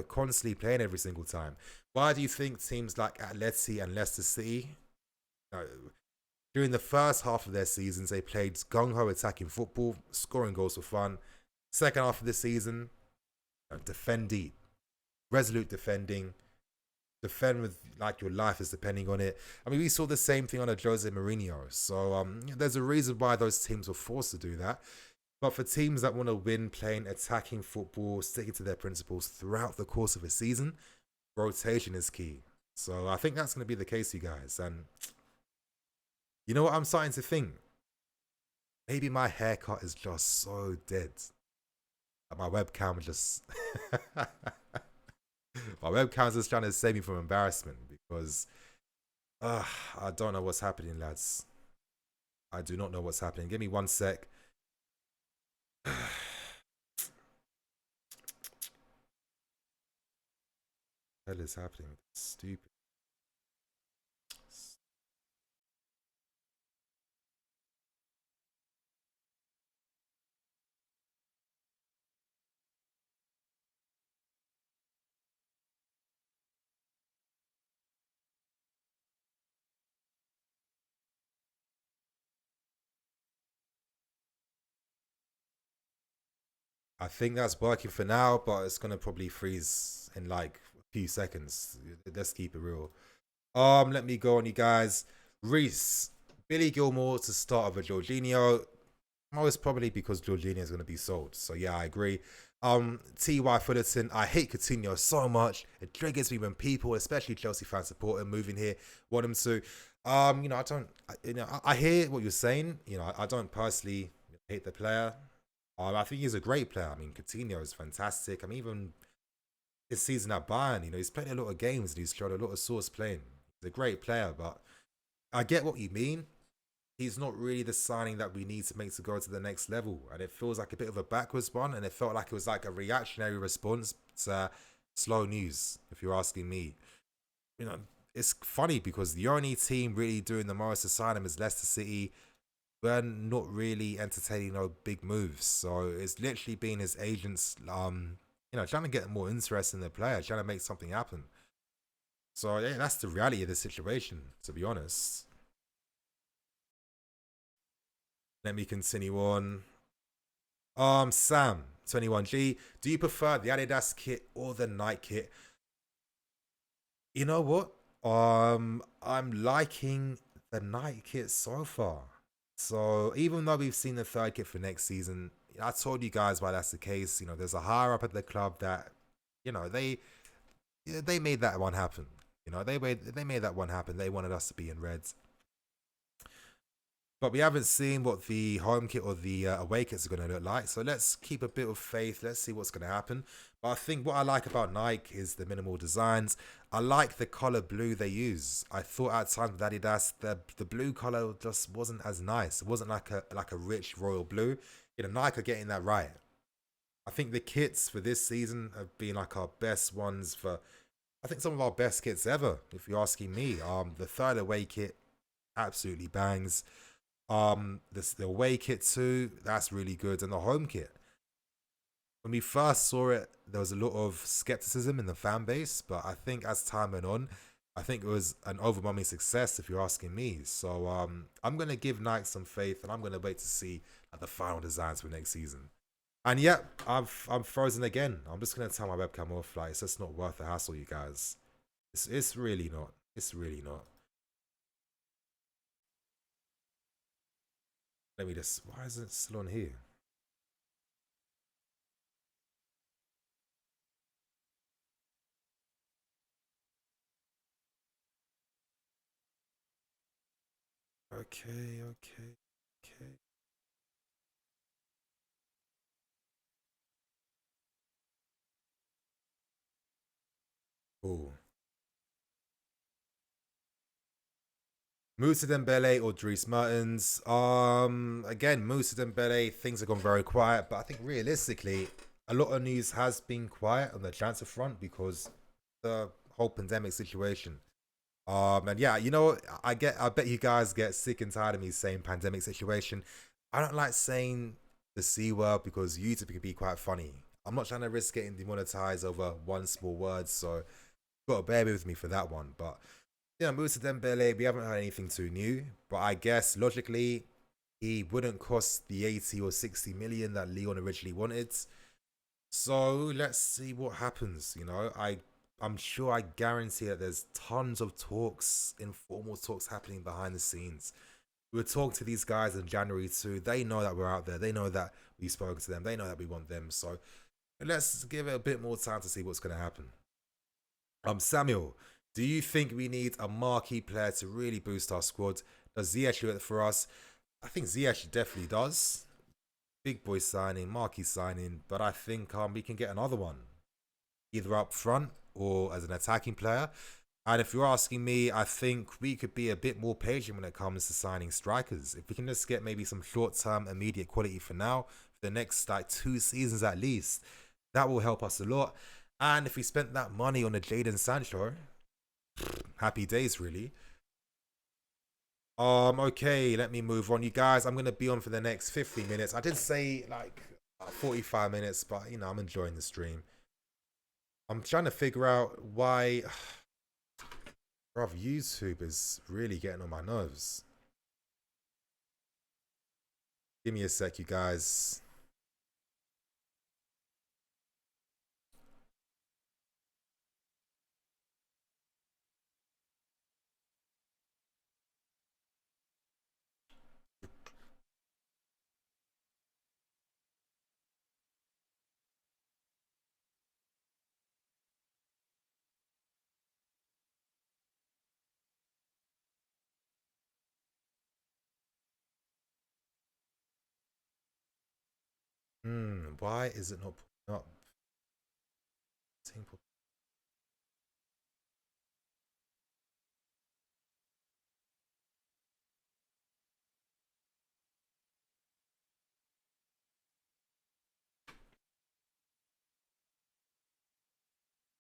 constantly playing every single time. Why do you think teams like Atleti and Leicester City, during the first half of their seasons, they played gung-ho attacking football, scoring goals for fun. Second half of the season, defend deep, resolute defending, defend with like your life is depending on it. I mean, we saw the same thing on a Jose Mourinho. So there's a reason why those teams were forced to do that. But for teams that want to win playing attacking football, sticking to their principles throughout the course of a season, rotation is key. So I think that's going to be the case, you guys. And you know what I'm starting to think? Maybe my haircut is just so dead. My webcam just... my webcam's just trying to save me from embarrassment because I don't know what's happening, lads. I do not know what's happening. Give me 1 sec. What is happening? Stupid. I think that's working for now, but it's gonna probably freeze in like a few seconds. Let's keep it real. Let me go on, you guys. Reese, Billy Gilmore to start over Jorginho. Most probably because Jorginho is going to be sold. So yeah, I agree. T.Y. Fullerton, I hate Coutinho so much. It triggers me when people, especially Chelsea fans, support him moving here, want him to. I hear what you're saying. I don't personally hate the player. I think he's a great player. I mean, Coutinho is fantastic. I mean, even his season at Bayern, he's played a lot of games and he's shown a lot of source playing. He's a great player, but I get what you mean. He's not really the signing that we need to make to go to the next level. And it feels like a bit of a backwards one. And it felt like it was like a reactionary response to slow news, if you're asking me. It's funny because the only team really doing the most to sign him is Leicester City. we're not really entertaining no big moves. So it's literally been his agents, trying to get more interest in the player, trying to make something happen. So yeah, that's the reality of the situation, to be honest. Let me continue on. Sam, 21G, do you prefer the Adidas kit or the Nike kit? You know what? I'm liking the Nike kit so far. So even though we've seen the third kit for next season, I told you guys why that's the case. There's a higher up at the club that, they made that one happen. They made that one happen. They wanted us to be in reds. But we haven't seen what the home kit or the away kits are going to look like. So let's keep a bit of faith. Let's see what's going to happen. But I think what I like about Nike is the minimal designs. I like the color blue they use. I thought at times with Adidas, the blue color just wasn't as nice. It wasn't like a rich royal blue. Nike are getting that right. I think the kits for this season have been like our best ones for, I think some of our best kits ever, if you're asking me. The third away kit absolutely bangs. The away kit too, that's really good, and the home kit. When we first saw it, there was a lot of skepticism in the fan base, but I think as time went on, I think it was an overwhelming success, if you're asking me. So I'm gonna give Nike some faith, and I'm gonna wait to see the final designs for next season. And yep, I'm frozen again. I'm just gonna turn my webcam off. Like, it's just not worth the hassle, you guys. It's really not. It's really not. Let me just. Why is it still on here? Okay, okay, okay. Oh. Moussa Dembele or Dries Mertens. Again, Moussa Dembele, things have gone very quiet, but I think realistically, a lot of news has been quiet on the transfer front because the whole pandemic situation. And yeah, I bet you guys get sick and tired of me saying pandemic situation. I don't like saying the C word because YouTube can be quite funny. I'm not trying to risk getting demonetized over one small word, so got to bear with me for that one. But Moussa Dembele, we haven't heard anything too new, but I guess logically he wouldn't cost the 80 or 60 million that Leon originally wanted. So let's see what happens. I'm sure, I guarantee that there's tons of talks, informal talks happening behind the scenes. We'll talk to these guys in January too. They know that we're out there. They know that we've spoken to them. They know that we want them. So let's give it a bit more time to see what's going to happen. Samuel, do you think we need a marquee player to really boost our squad? Does Ziyech do it for us? I think Ziyech definitely does. Big boy signing, marquee signing, but I think we can get another one, either up front or as an attacking player. And if you're asking me, I think we could be a bit more patient when it comes to signing strikers. If we can just get maybe some short-term, immediate quality for now, for the next 2 seasons at least, that will help us a lot. And if we spent that money on a Jadon Sancho, happy days, really. Okay, let me move on. You guys, I'm gonna be on for the next 50 minutes. I did say 45 minutes, but I'm enjoying the stream. I'm trying to figure out why bruv, YouTube is really getting on my nerves. Give me a sec, you guys. Why is it not pulling up?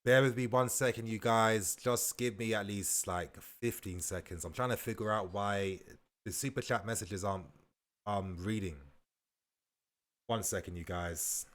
Bear with me 1 second, you guys. Just give me at least 15 seconds. I'm trying to figure out why the super chat messages aren't reading. 1 second, you guys.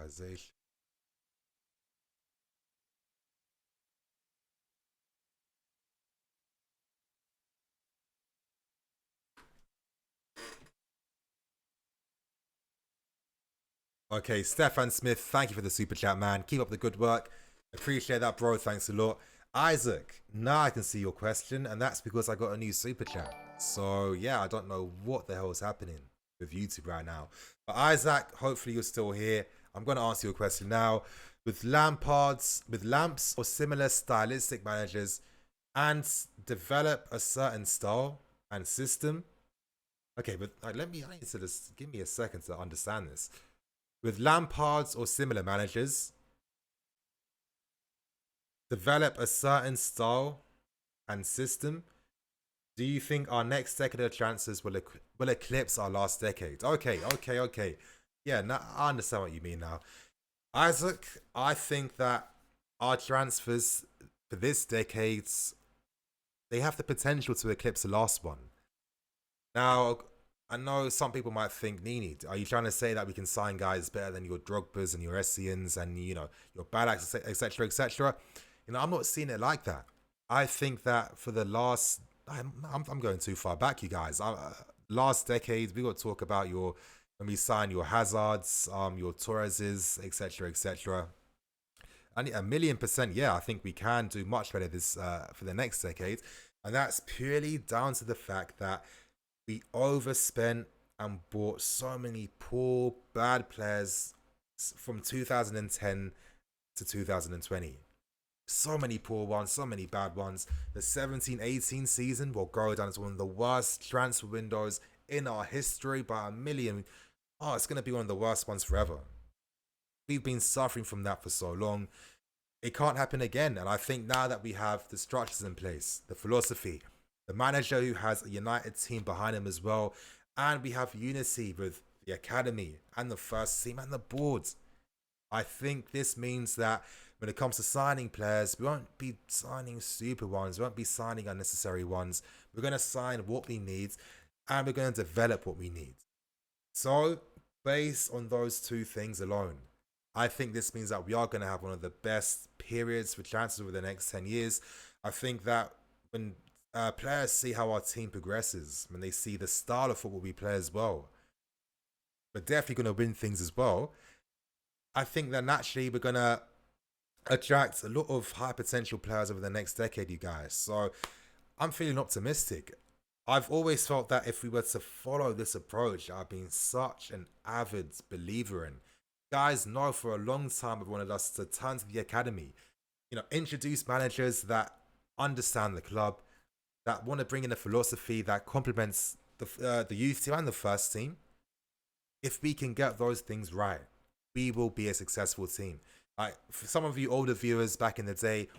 Monetization. Okay, Stefan Smith, thank you for the super chat, man. Keep up the good work. Appreciate that, bro. Thanks a lot. Isaac, now I can see your question, and that's because I got a new super chat. So, yeah, I don't know what the hell is happening with YouTube right now. But Isaac, hopefully you're still here. I'm going to answer your question now. With lamps or similar stylistic managers, and develop a certain style and system. Okay, but I need to just give me a second to understand this. With Lampard's or similar managers, develop a certain style and system. Do you think our next decade of transfers will eclipse our last decade? Okay. Yeah, now I understand what you mean now. Isaac, I think that our transfers for this decade, they have the potential to eclipse the last one. Now, I know some people might think, Nini, are you trying to say that we can sign guys better than your Drogbas and your Essians and, your Balaks, etc., etc.? I'm not seeing it like that. I think that for the last, I'm going too far back, you guys. Last decade, we got to talk about when we sign your Hazards, your Torreses, etc., etc. And 1,000,000%, yeah, I think we can do much better this for the next decade, and that's purely down to the fact that we overspent and bought so many poor, bad players from 2010 to 2020. So many poor ones, so many bad ones. The 17-18 season will go down as one of the worst transfer windows in our history by 1,000,000. Oh, it's going to be one of the worst ones forever. We've been suffering from that for so long. It can't happen again. And I think now that we have the structures in place, the philosophy, the manager who has a united team behind him as well, and we have unity with the academy and the first team and the boards, I think this means that when it comes to signing players, we won't be signing stupid ones, we won't be signing unnecessary ones. We're going to sign what we need, and we're going to develop what we need. So, based on those two things alone, I think this means that we are going to have one of the best periods for transfers over the next 10 years. I think that when players see how our team progresses, when they see the style of football we play as well, we're definitely going to win things as well. I think that naturally we're going to attract a lot of high potential players over the next decade, you guys. So I'm feeling optimistic. I've always felt that if we were to follow this approach, I've been such an avid believer in. Guys know for a long time I've wanted us to turn to the academy, introduce managers that understand the club, that want to bring in a philosophy that complements the youth team and the first team. If we can get those things right, we will be a successful team. Like for some of you older viewers back in the day,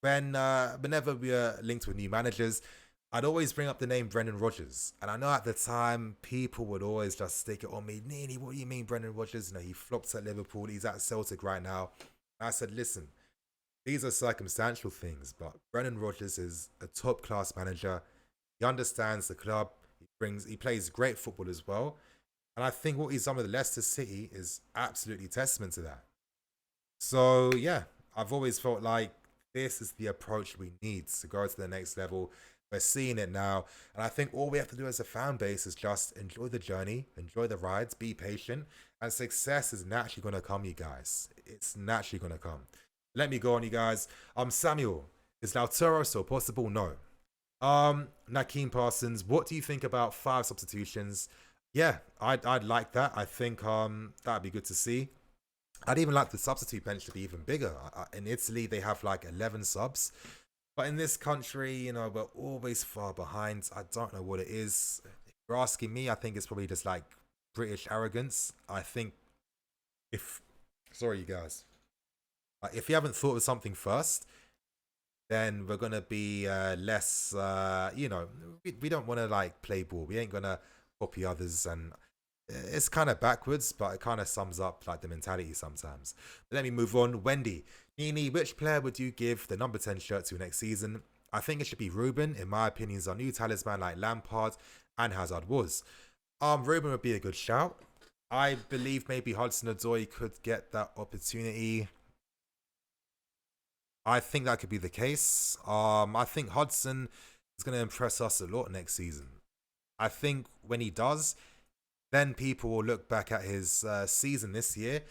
whenever we were linked with new managers, I'd always bring up the name Brendan Rodgers. And I know at the time, people would always just stick it on me. Nini, what do you mean Brendan Rodgers? He flopped at Liverpool. He's at Celtic right now. And I said, listen, these are circumstantial things, but Brendan Rodgers is a top-class manager. He understands the club. He plays great football as well. And I think what he's done with Leicester City is absolutely testament to that. So, yeah, I've always felt like this is the approach we need to go to the next level. We're seeing it now. And I think all we have to do as a fan base is just enjoy the journey, enjoy the rides, be patient. And success is naturally going to come, you guys. It's naturally going to come. Let me go on, you guys. Samuel, is Lautaro still possible? No. Nakeem Parsons, what do you think about 5 substitutions? Yeah, I'd like that. I think that'd be good to see. I'd even like the substitute bench to be even bigger. In Italy, they have like 11 subs. But in this country, we're always far behind. I don't know what it is. If you're asking me, I think it's probably just like British arrogance. I think if, sorry, you guys, if you haven't thought of something first, then we're gonna be less. We don't want to like play ball. We ain't gonna copy others, and it's kind of backwards, but it kind of sums up like the mentality sometimes. But let me move on. Wendy, Nini, which player would you give the number 10 shirt to next season? I think it should be Ruben. In my opinion, he's our new talisman like Lampard and Hazard was. Ruben would be a good shout. I believe maybe Hudson-Odoi could get that opportunity. I think that could be the case. I think Hudson is going to impress us a lot next season. I think when he does, then people will look back at his season this year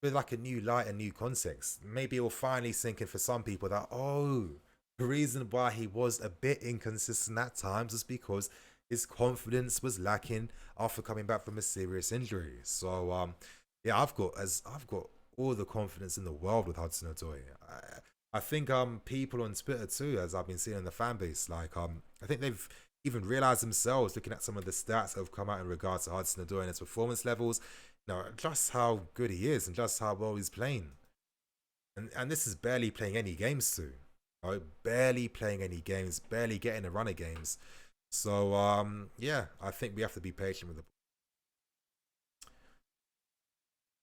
with like a new light and new context. Maybe it will finally sink in for some people that, oh, the reason why he was a bit inconsistent at times is because his confidence was lacking after coming back from a serious injury. So, yeah, I've got all the confidence in the world with Hudson-Odoi. I think people on Twitter too, as I've been seeing in the fan base, like I think they've even realized themselves, looking at some of the stats that have come out in regards to Hudson-Odoi and his performance levels, just how good he is and just how well he's playing. And this is barely playing any games too. Barely playing any games, barely getting a run of games. So yeah, I think we have to be patient with the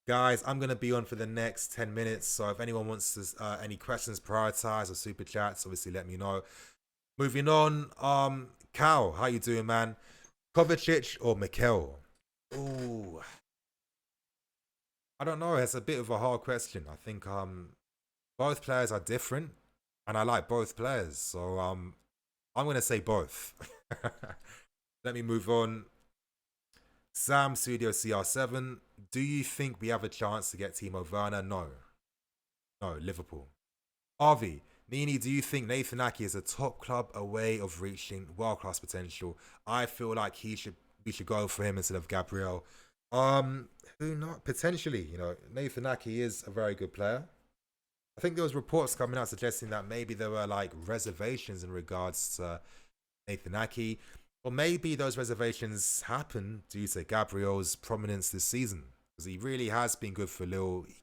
guys. I'm gonna be on for the next 10 minutes. So if anyone wants to any questions, prioritize or super chats, obviously let me know. Moving on, Cal, how you doing, man? Kovacic or Mikel? Ooh, I don't know. It's a bit of a hard question. I think both players are different, and I like both players. So I'm gonna say both. Let me move on. Sam Studio CR7. Do you think we have a chance to get Timo Werner? No. No, Liverpool. Arvi. Nini, do you think Nathan Ake is a top club away of reaching world-class potential? I feel like we should go for him instead of Gabriel. Who not? Potentially, Nathan Ake is a very good player. I think there was reports coming out suggesting that maybe there were like reservations in regards to Nathan Ake, or maybe those reservations happen due to Gabriel's prominence this season, because he really has been good for Lille. He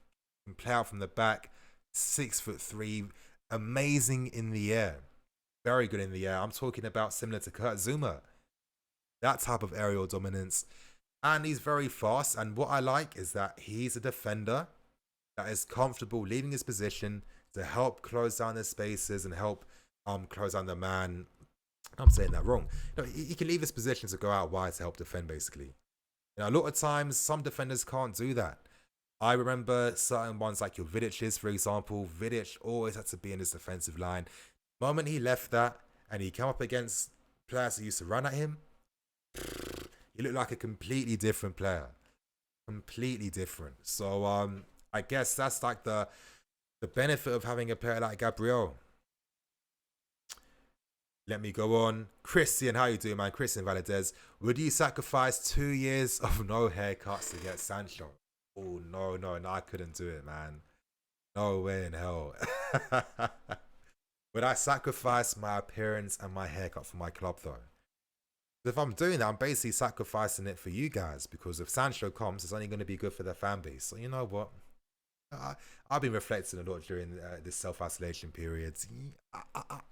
can play out from the back, 6'3", amazing in the air, very good in the air. I'm talking about similar to Kurt Zuma, that type of aerial dominance, and he's very fast. And what I like is that he's a defender that is comfortable leaving his position to help close down the spaces and help close down the man. I'm saying that wrong. He can leave his position to go out wide to help defend, basically. A lot of times, some defenders can't do that. I remember certain ones like your Vidic's, for example. Vidic always had to be in his defensive line. The moment he left that and he came up against players who used to run at him, he looked like a completely different player. Completely different. So I guess that's like the benefit of having a player like Gabriel. Let me go on. Christian, how you doing, man? Christian Valadez. Would you sacrifice 2 years of no haircuts to get Sancho? Oh, no, I couldn't do it, man. No way in hell. Would I sacrifice my appearance and my haircut for my club, though? If I'm doing that, I'm basically sacrificing it for you guys, because if Sancho comes, it's only going to be good for the fan base. So you know what? I've been reflecting a lot during this self-isolation period.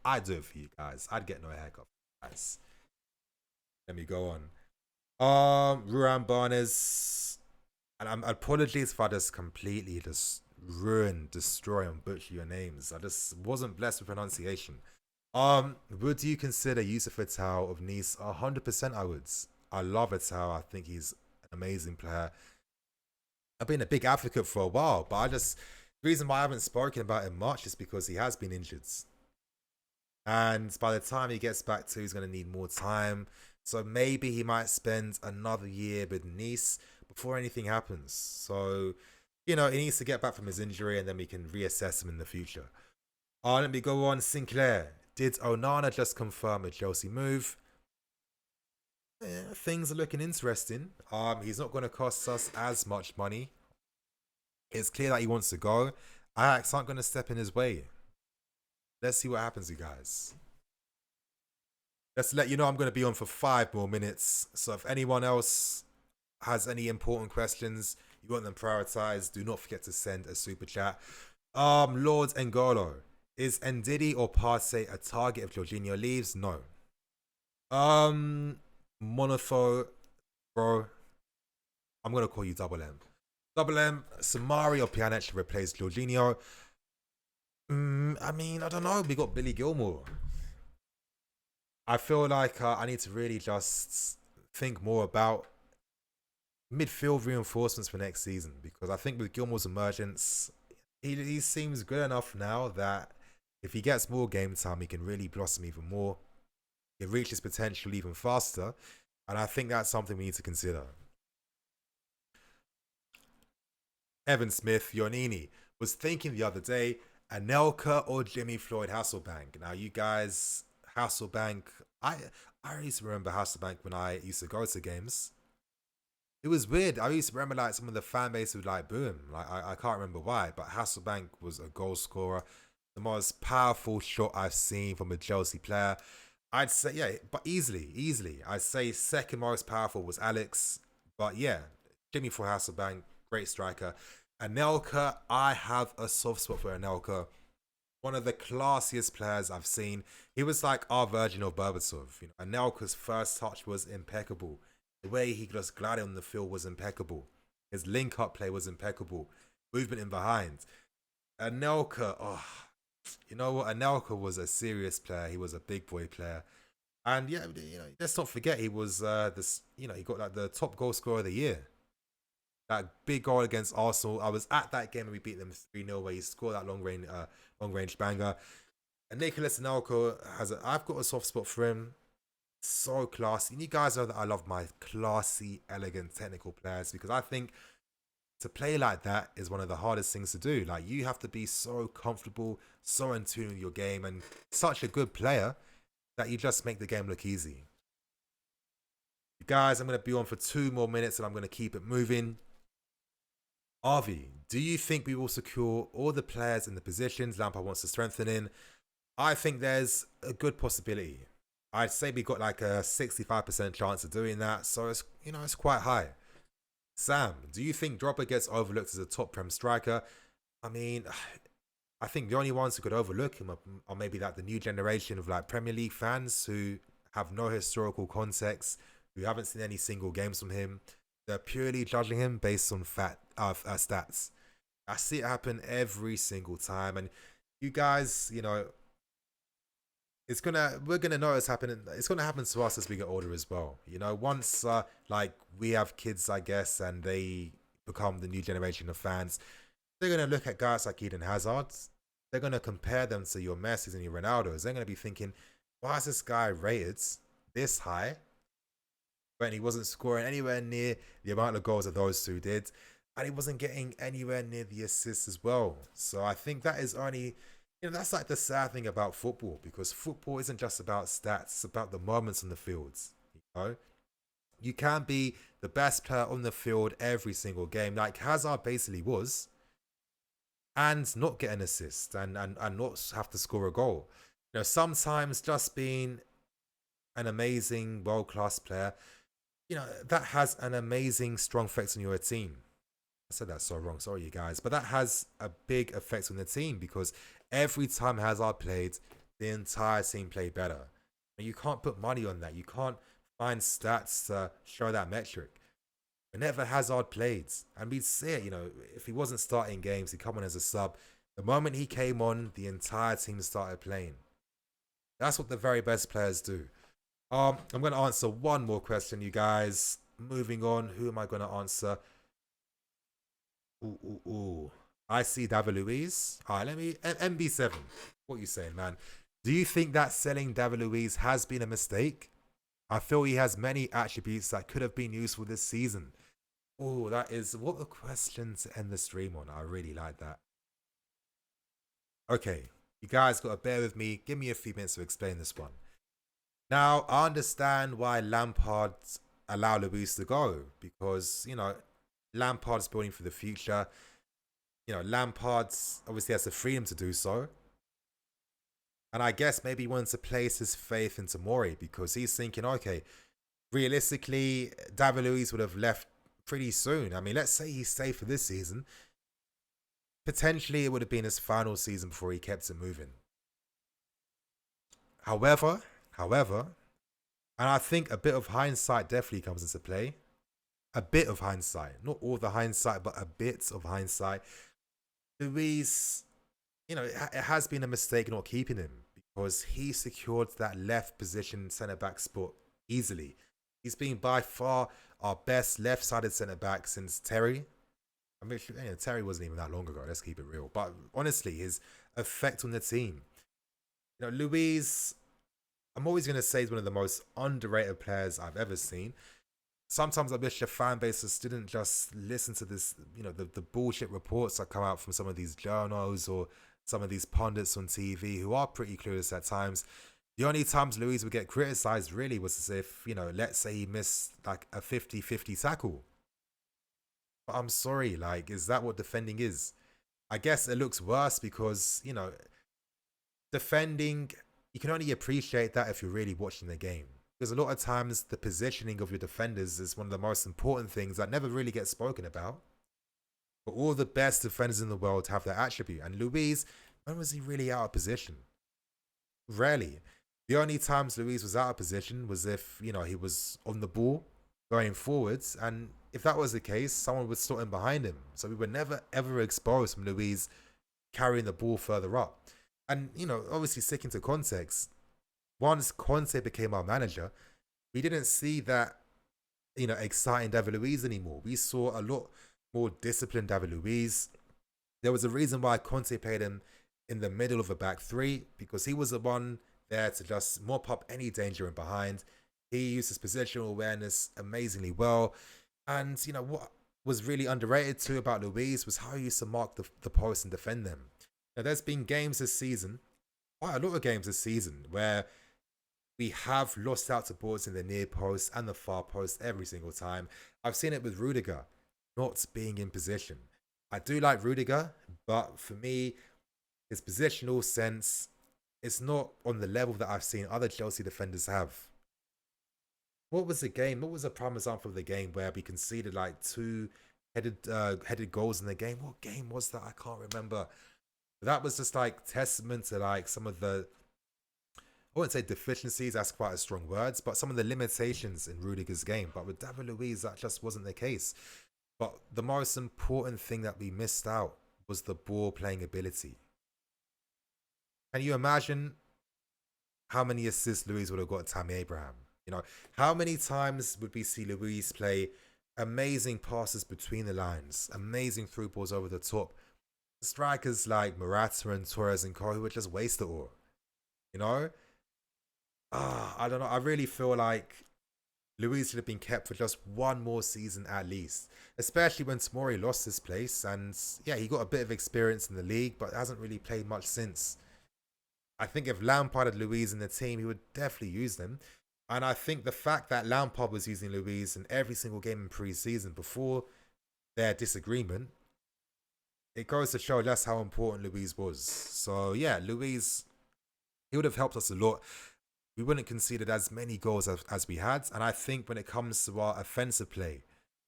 I'd do it for you guys. I'd get no haircut for you guys. Let me go on. Ruan Barnes. And apologies if I just completely destroy and butcher your names. I just wasn't blessed with pronunciation. Would you consider Yusuf Attal of Nice? 100% I would. I love Attal. I think he's an amazing player. I've been a big advocate for a while, but the reason why I haven't spoken about him much is because he has been injured. And by the time he gets back to, he's going to need more time. So maybe he might spend another year with Nice before anything happens. So, he needs to get back from his injury and then we can reassess him in the future. Let me go on. Sinclair. Did Onana just confirm a Chelsea move? Things are looking interesting. He's not going to cost us as much money. It's clear that he wants to go. Ajax aren't going to step in his way. Let's see what happens, you guys. Let's let you know I'm going to be on for 5 more minutes. So if anyone else has any important questions, you want them prioritized, do not forget to send a super chat. Lord Ngolo, is Ndidi or Partey a target if Jorginho leaves? No. Monotho, bro, I'm gonna call you Double M. Double M, Samari or Pjanic replace Jorginho. I mean, I don't know. We got Billy Gilmore. I feel like I need to really just think more about midfield reinforcements for next season, because I think with Gilmore's emergence, he seems good enough now that if he gets more game time, he can really blossom even more. He reaches potential even faster, and I think that's something we need to consider. Evan Smith, Yonini, was thinking the other day, Anelka or Jimmy Floyd Hasselbank. Now, you guys, Hasselbank, I used to remember Hasselbank when I used to go to games. It was weird. I used to remember like some of the fan base would like boo him. Like I can't remember why, but Hasselbank was a goal scorer, the most powerful shot I've seen from a Chelsea player. I'd say, yeah, but easily. I'd say second most powerful was Alex, but yeah, Jimmy for Hasselbank, great striker. Anelka, I have a soft spot for Anelka. One of the classiest players I've seen. He was like our version of Berbatov. You know, Anelka's first touch was impeccable. The way he just glided on the field was impeccable. His link-up play was impeccable. Movement in behind. Anelka, oh, you know what? Anelka was a serious player. He was a big boy player. And yeah, you know, let's not forget he was he got like the top goal scorer of the year. That big goal against Arsenal. I was at that game and we beat them 3-0 where he scored that long range banger. And Nicolas Anelka I've got a soft spot for him. So classy. And you guys know that I love my classy, elegant, technical players, because I think to play like that is one of the hardest things to do. Like, you have to be so comfortable, so in tune with your game, and such a good player that you just make the game look easy. You guys, I'm going to be on for 2 more minutes and I'm going to keep it moving. Arvi, do you think we will secure all the players in the positions Lampard wants to strengthen in? I think there's a good possibility. I'd say we got like a 65% chance of doing that, so it's quite high. Sam, do you think Drogba gets overlooked as a top Prem striker? I mean, I think the only ones who could overlook him are maybe like the new generation of like Premier League fans who have no historical context, who haven't seen any single games from him. They're purely judging him based on stats. I see it happen every single time, and you guys, we're gonna know it's happening. It's gonna happen to us as we get older as well. You know, once like we have kids, I guess, and they become the new generation of fans, they're gonna look at guys like Eden Hazard. They're gonna compare them to your Messis and your Ronaldos. They're gonna be thinking, why is this guy rated this high when he wasn't scoring anywhere near the amount of goals that those two did, and he wasn't getting anywhere near the assists as well? So I think that is only, that's like the sad thing about football, because football isn't just about stats, it's about the moments on the fields. You can't be the best player on the field every single game, like Hazard basically was, and not get an assist and not have to score a goal. Sometimes just being an amazing world-class player, that has an amazing strong effect on your team. I said that so wrong, sorry you guys, but that has a big effect on the team, because every time Hazard played, the entire team played better. And you can't put money on that. You can't find stats to show that metric. Whenever Hazard played, and we'd see it, if he wasn't starting games, he'd come on as a sub. The moment he came on, the entire team started playing. That's what the very best players do. I'm going to answer one more question, you guys. Moving on, who am I going to answer? Ooh. I see David Luiz. All right, let me... MB7. What are you saying, man? Do you think that selling David Luiz has been a mistake? I feel he has many attributes that could have been useful this season. Oh, that is... What a question to end the stream on. I really like that. Okay, you guys got to bear with me. Give me a few minutes to explain this one. Now, I understand why Lampard allowed Luiz to go, because, Lampard's building for the future. Lampard obviously has the freedom to do so. And I guess maybe he wants to place his faith into Mori, because he's thinking, okay, realistically, David Luiz would have left pretty soon. I mean, let's say he stayed for this season. Potentially, it would have been his final season before he kept it moving. However, and I think a bit of hindsight definitely comes into play. A bit of hindsight, not all the hindsight, but a bit of hindsight. Luiz, it has been a mistake not keeping him because he secured that left position centre back spot easily. He's been by far our best left-sided centre back since Terry. I mean, Terry wasn't even that long ago. Let's keep it real. But honestly, his effect on the team, Luiz, I'm always going to say he's one of the most underrated players I've ever seen. Sometimes I wish the fan bases didn't just listen to this, the bullshit reports that come out from some of these journals or some of these pundits on TV who are pretty clueless at times. The only times Luiz would get criticized really was as if, let's say he missed like a 50-50 tackle. But I'm sorry, is that what defending is? I guess it looks worse because, defending, you can only appreciate that if you're really watching the game. Because a lot of times the positioning of your defenders is one of the most important things that never really gets spoken about. But all the best defenders in the world have that attribute. And Luiz, when was he really out of position? Rarely. The only times Luiz was out of position was if, he was on the ball going forwards. And if that was the case, someone would slot in behind him. So we were never, ever exposed from Luiz carrying the ball further up. And, obviously sticking to context, once Conte became our manager, we didn't see that, exciting David Luiz anymore. We saw a lot more disciplined David Luiz. There was a reason why Conte played him in the middle of a back three, because he was the one there to just mop up any danger in behind. He used his positional awareness amazingly well. And, what was really underrated too about Luiz was how he used to mark the post and defend them. Now, there's been games this season, quite a lot of games this season, where we have lost out to balls in the near post and the far post every single time. I've seen it with Rudiger not being in position. I do like Rudiger, but for me, his positional sense is not on the level that I've seen other Chelsea defenders have. What was the game? What was the prime example of the game where we conceded like two headed goals in the game? What game was that? I can't remember. But that was just like testament to like some of the, I wouldn't say deficiencies, that's quite a strong words, but some of the limitations in Rudiger's game. But with David Luiz, that just wasn't the case. But the most important thing that we missed out was the ball playing ability. Can you imagine how many assists Luiz would have got Tammy Abraham? How many times would we see Luiz play amazing passes between the lines, amazing through balls over the top? Strikers like Morata and Torres and Co, who would just waste it all. I don't know. I really feel like Luiz should have been kept for just one more season at least, especially when Tomori lost his place. And yeah, he got a bit of experience in the league, but hasn't really played much since. I think if Lampard had Luiz in the team, he would definitely use them. And I think the fact that Lampard was using Luiz in every single game in pre-season before their disagreement, it goes to show just how important Luiz was. So yeah, Luiz, he would have helped us a lot. We wouldn't conceded as many goals as we had. And I think when it comes to our offensive play,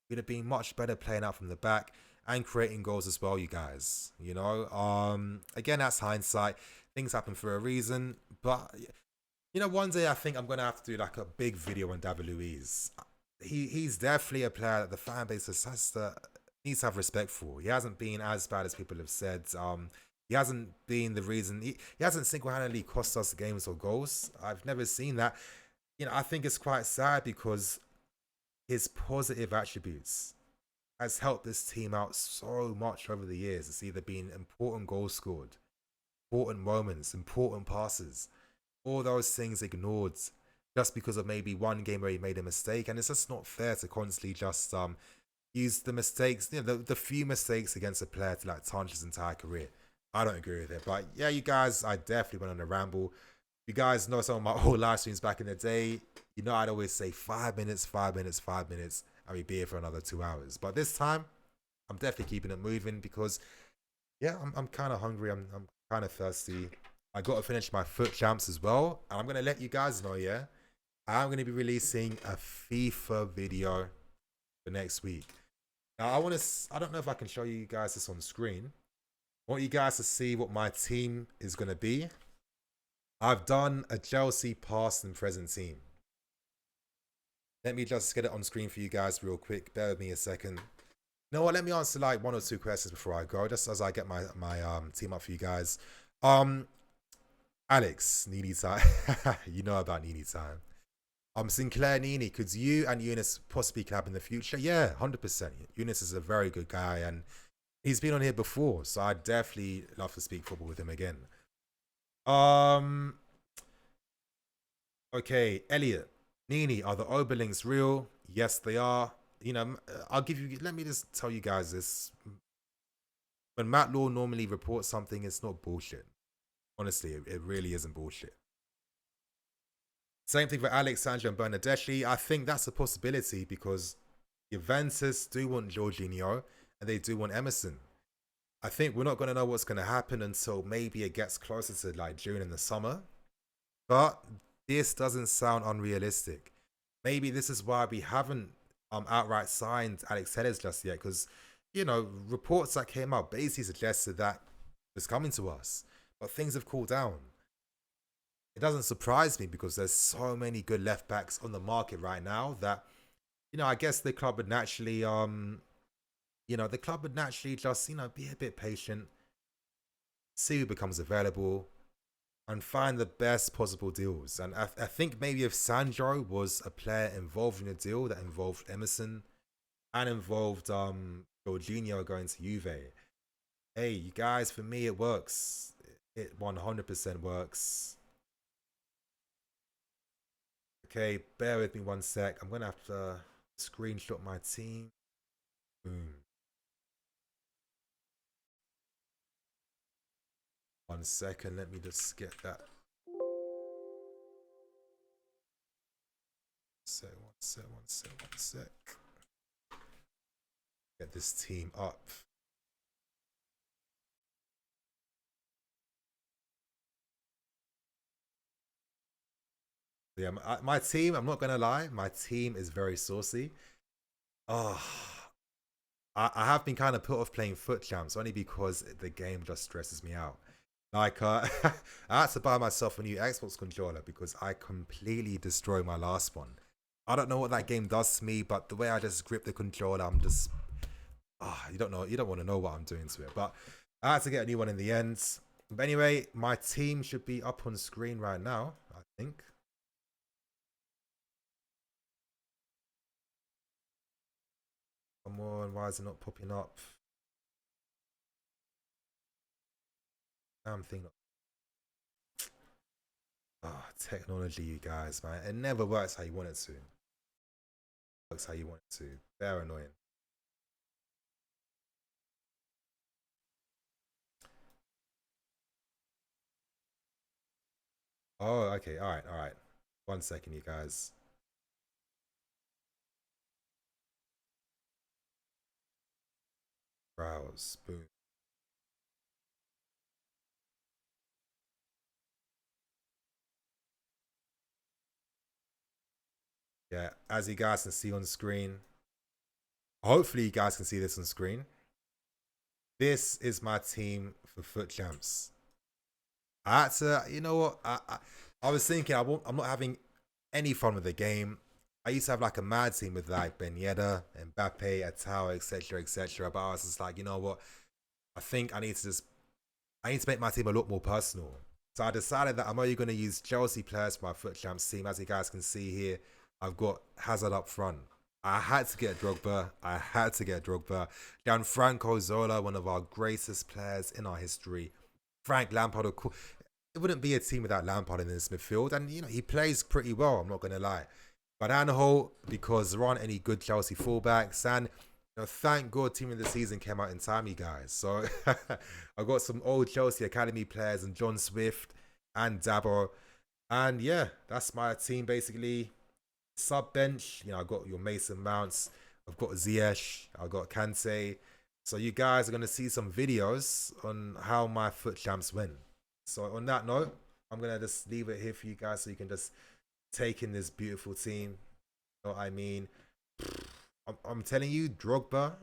we'd have been much better playing out from the back and creating goals as well, you guys. Again, that's hindsight. Things happen for a reason. But, one day I think I'm going to have to do like a big video on David Luiz. He's definitely a player that the fan base needs to have respect for. He hasn't been as bad as people have said. He hasn't been the reason. He hasn't single-handedly cost us games or goals. I've never seen that. I think it's quite sad because his positive attributes has helped this team out so much over the years. It's either been important goals scored, important moments, important passes, all those things ignored just because of maybe one game where he made a mistake. And it's just not fair to constantly just use the mistakes, the few mistakes against a player to like tarnish his entire career. I don't agree with it. But yeah, you guys, I definitely went on a ramble. You guys know some of my old live streams back in the day. I'd always say 5 minutes, 5 minutes, 5 minutes, and we'd be here for another 2 hours. But this time, I'm definitely keeping it moving because, yeah, I'm kind of hungry. I'm kind of thirsty. I got to finish my foot champs as well. And I'm going to let you guys know, yeah, I'm going to be releasing a FIFA video for next week. Now, I don't know if I can show you guys this on screen. I want you guys to see what my team is going to be. I've done a Chelsea past and present team. Let me just get it on screen for you guys real quick. Bear with me a second. You know what? Let me answer like 1 or 2 questions before I go, just as I get my team up for you guys. Alex, Nini time. You know about Nini time. Sinclair Nini, could you and Eunice possibly collab in the future? Yeah, 100%. Eunice is a very good guy and he's been on here before, so I'd definitely love to speak football with him again. Okay, Elliot, Nini, are the Oberlings real? Yes, they are. You know, let me just tell you guys this. When Matt Law normally reports something, it's not bullshit. Honestly, it really isn't bullshit. Same thing for Alex, Sancho, and Bernadeschi. I think that's a possibility because Juventus do want Jorginho and they do want Emerson. I think we're not going to know what's going to happen until maybe it gets closer to like June in the summer. But this doesn't sound unrealistic. Maybe this is why we haven't outright signed Alex Telles just yet, because you know reports that came out basically suggested that it's coming to us, but things have cooled down. It doesn't surprise me because there's so many good left backs on the market right now that I guess the club would naturally just be a bit patient, see who becomes available, and find the best possible deals. And I think maybe if Sancho was a player involved in a deal that involved Emerson and involved Jorginho going to Juve, hey, you guys, for me it works. It 100% works. Okay, bear with me 1 sec. I'm gonna have to screenshot my team. Boom. 1 second, let me just get that. One sec. Get this team up. Yeah, my team, I'm not gonna lie, my team is very saucy. Oh, I have been kind of put off playing foot champs only because the game just stresses me out. Like, I had to buy myself a new Xbox controller because I completely destroyed my last one. I don't know what that game does to me, but the way I just grip the controller, I'm just, you don't want to know what I'm doing to it. But I had to get a new one in the end. But anyway, my team should be up on screen right now, I think. Come on, why is it not popping up? Damn thing. Oh, technology, you guys, man. It never works how you want it to. It works how you want it to. They're annoying. Oh, okay. All right. 1 second, you guys. Browse. Boom. Yeah, as you guys can see on screen, hopefully you guys can see this on screen. This is my team for Foot Champs. I had to, you know what? I was thinking I'm not having any fun with the game. I used to have like a mad team with like Ben Yedder, Mbappe, Atao, etc. But I was just like, you know what? I think I need to make my team a lot more personal. So I decided that I'm only going to use Chelsea players for my Foot Champs team. As you guys can see here, I've got Hazard up front. I had to get Drogba. Gianfranco Zola, one of our greatest players in our history. Frank Lampard, of course. It wouldn't be a team without Lampard in this midfield. And, he plays pretty well, I'm not going to lie. But Anhol, because there aren't any good Chelsea fullbacks. And, thank God Team of the Season came out in time, you guys. So, I got some old Chelsea Academy players and John Swift and Dabo. And, yeah, that's my team, basically. Sub bench, I've got your Mason Mounts, I've got Ziyech, I've got Kante. So you guys are going to see some videos on how my Foot Champs win. So on that note, I'm going to just leave it here for you guys so you can just take in this beautiful team. You know what I mean? I'm telling you, Drogba,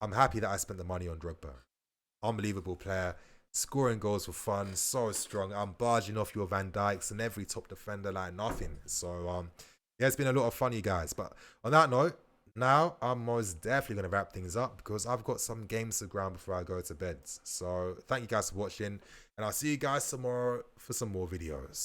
I'm happy that I spent the money on Drogba. Unbelievable player, scoring goals for fun, so strong. I'm barging off your Van Dijks and every top defender like nothing. So yeah, it's been a lot of fun, you guys. But on that note, now I'm most definitely going to wrap things up because I've got some games to ground before I go to bed. So thank you guys for watching, and I'll see you guys tomorrow for some more videos.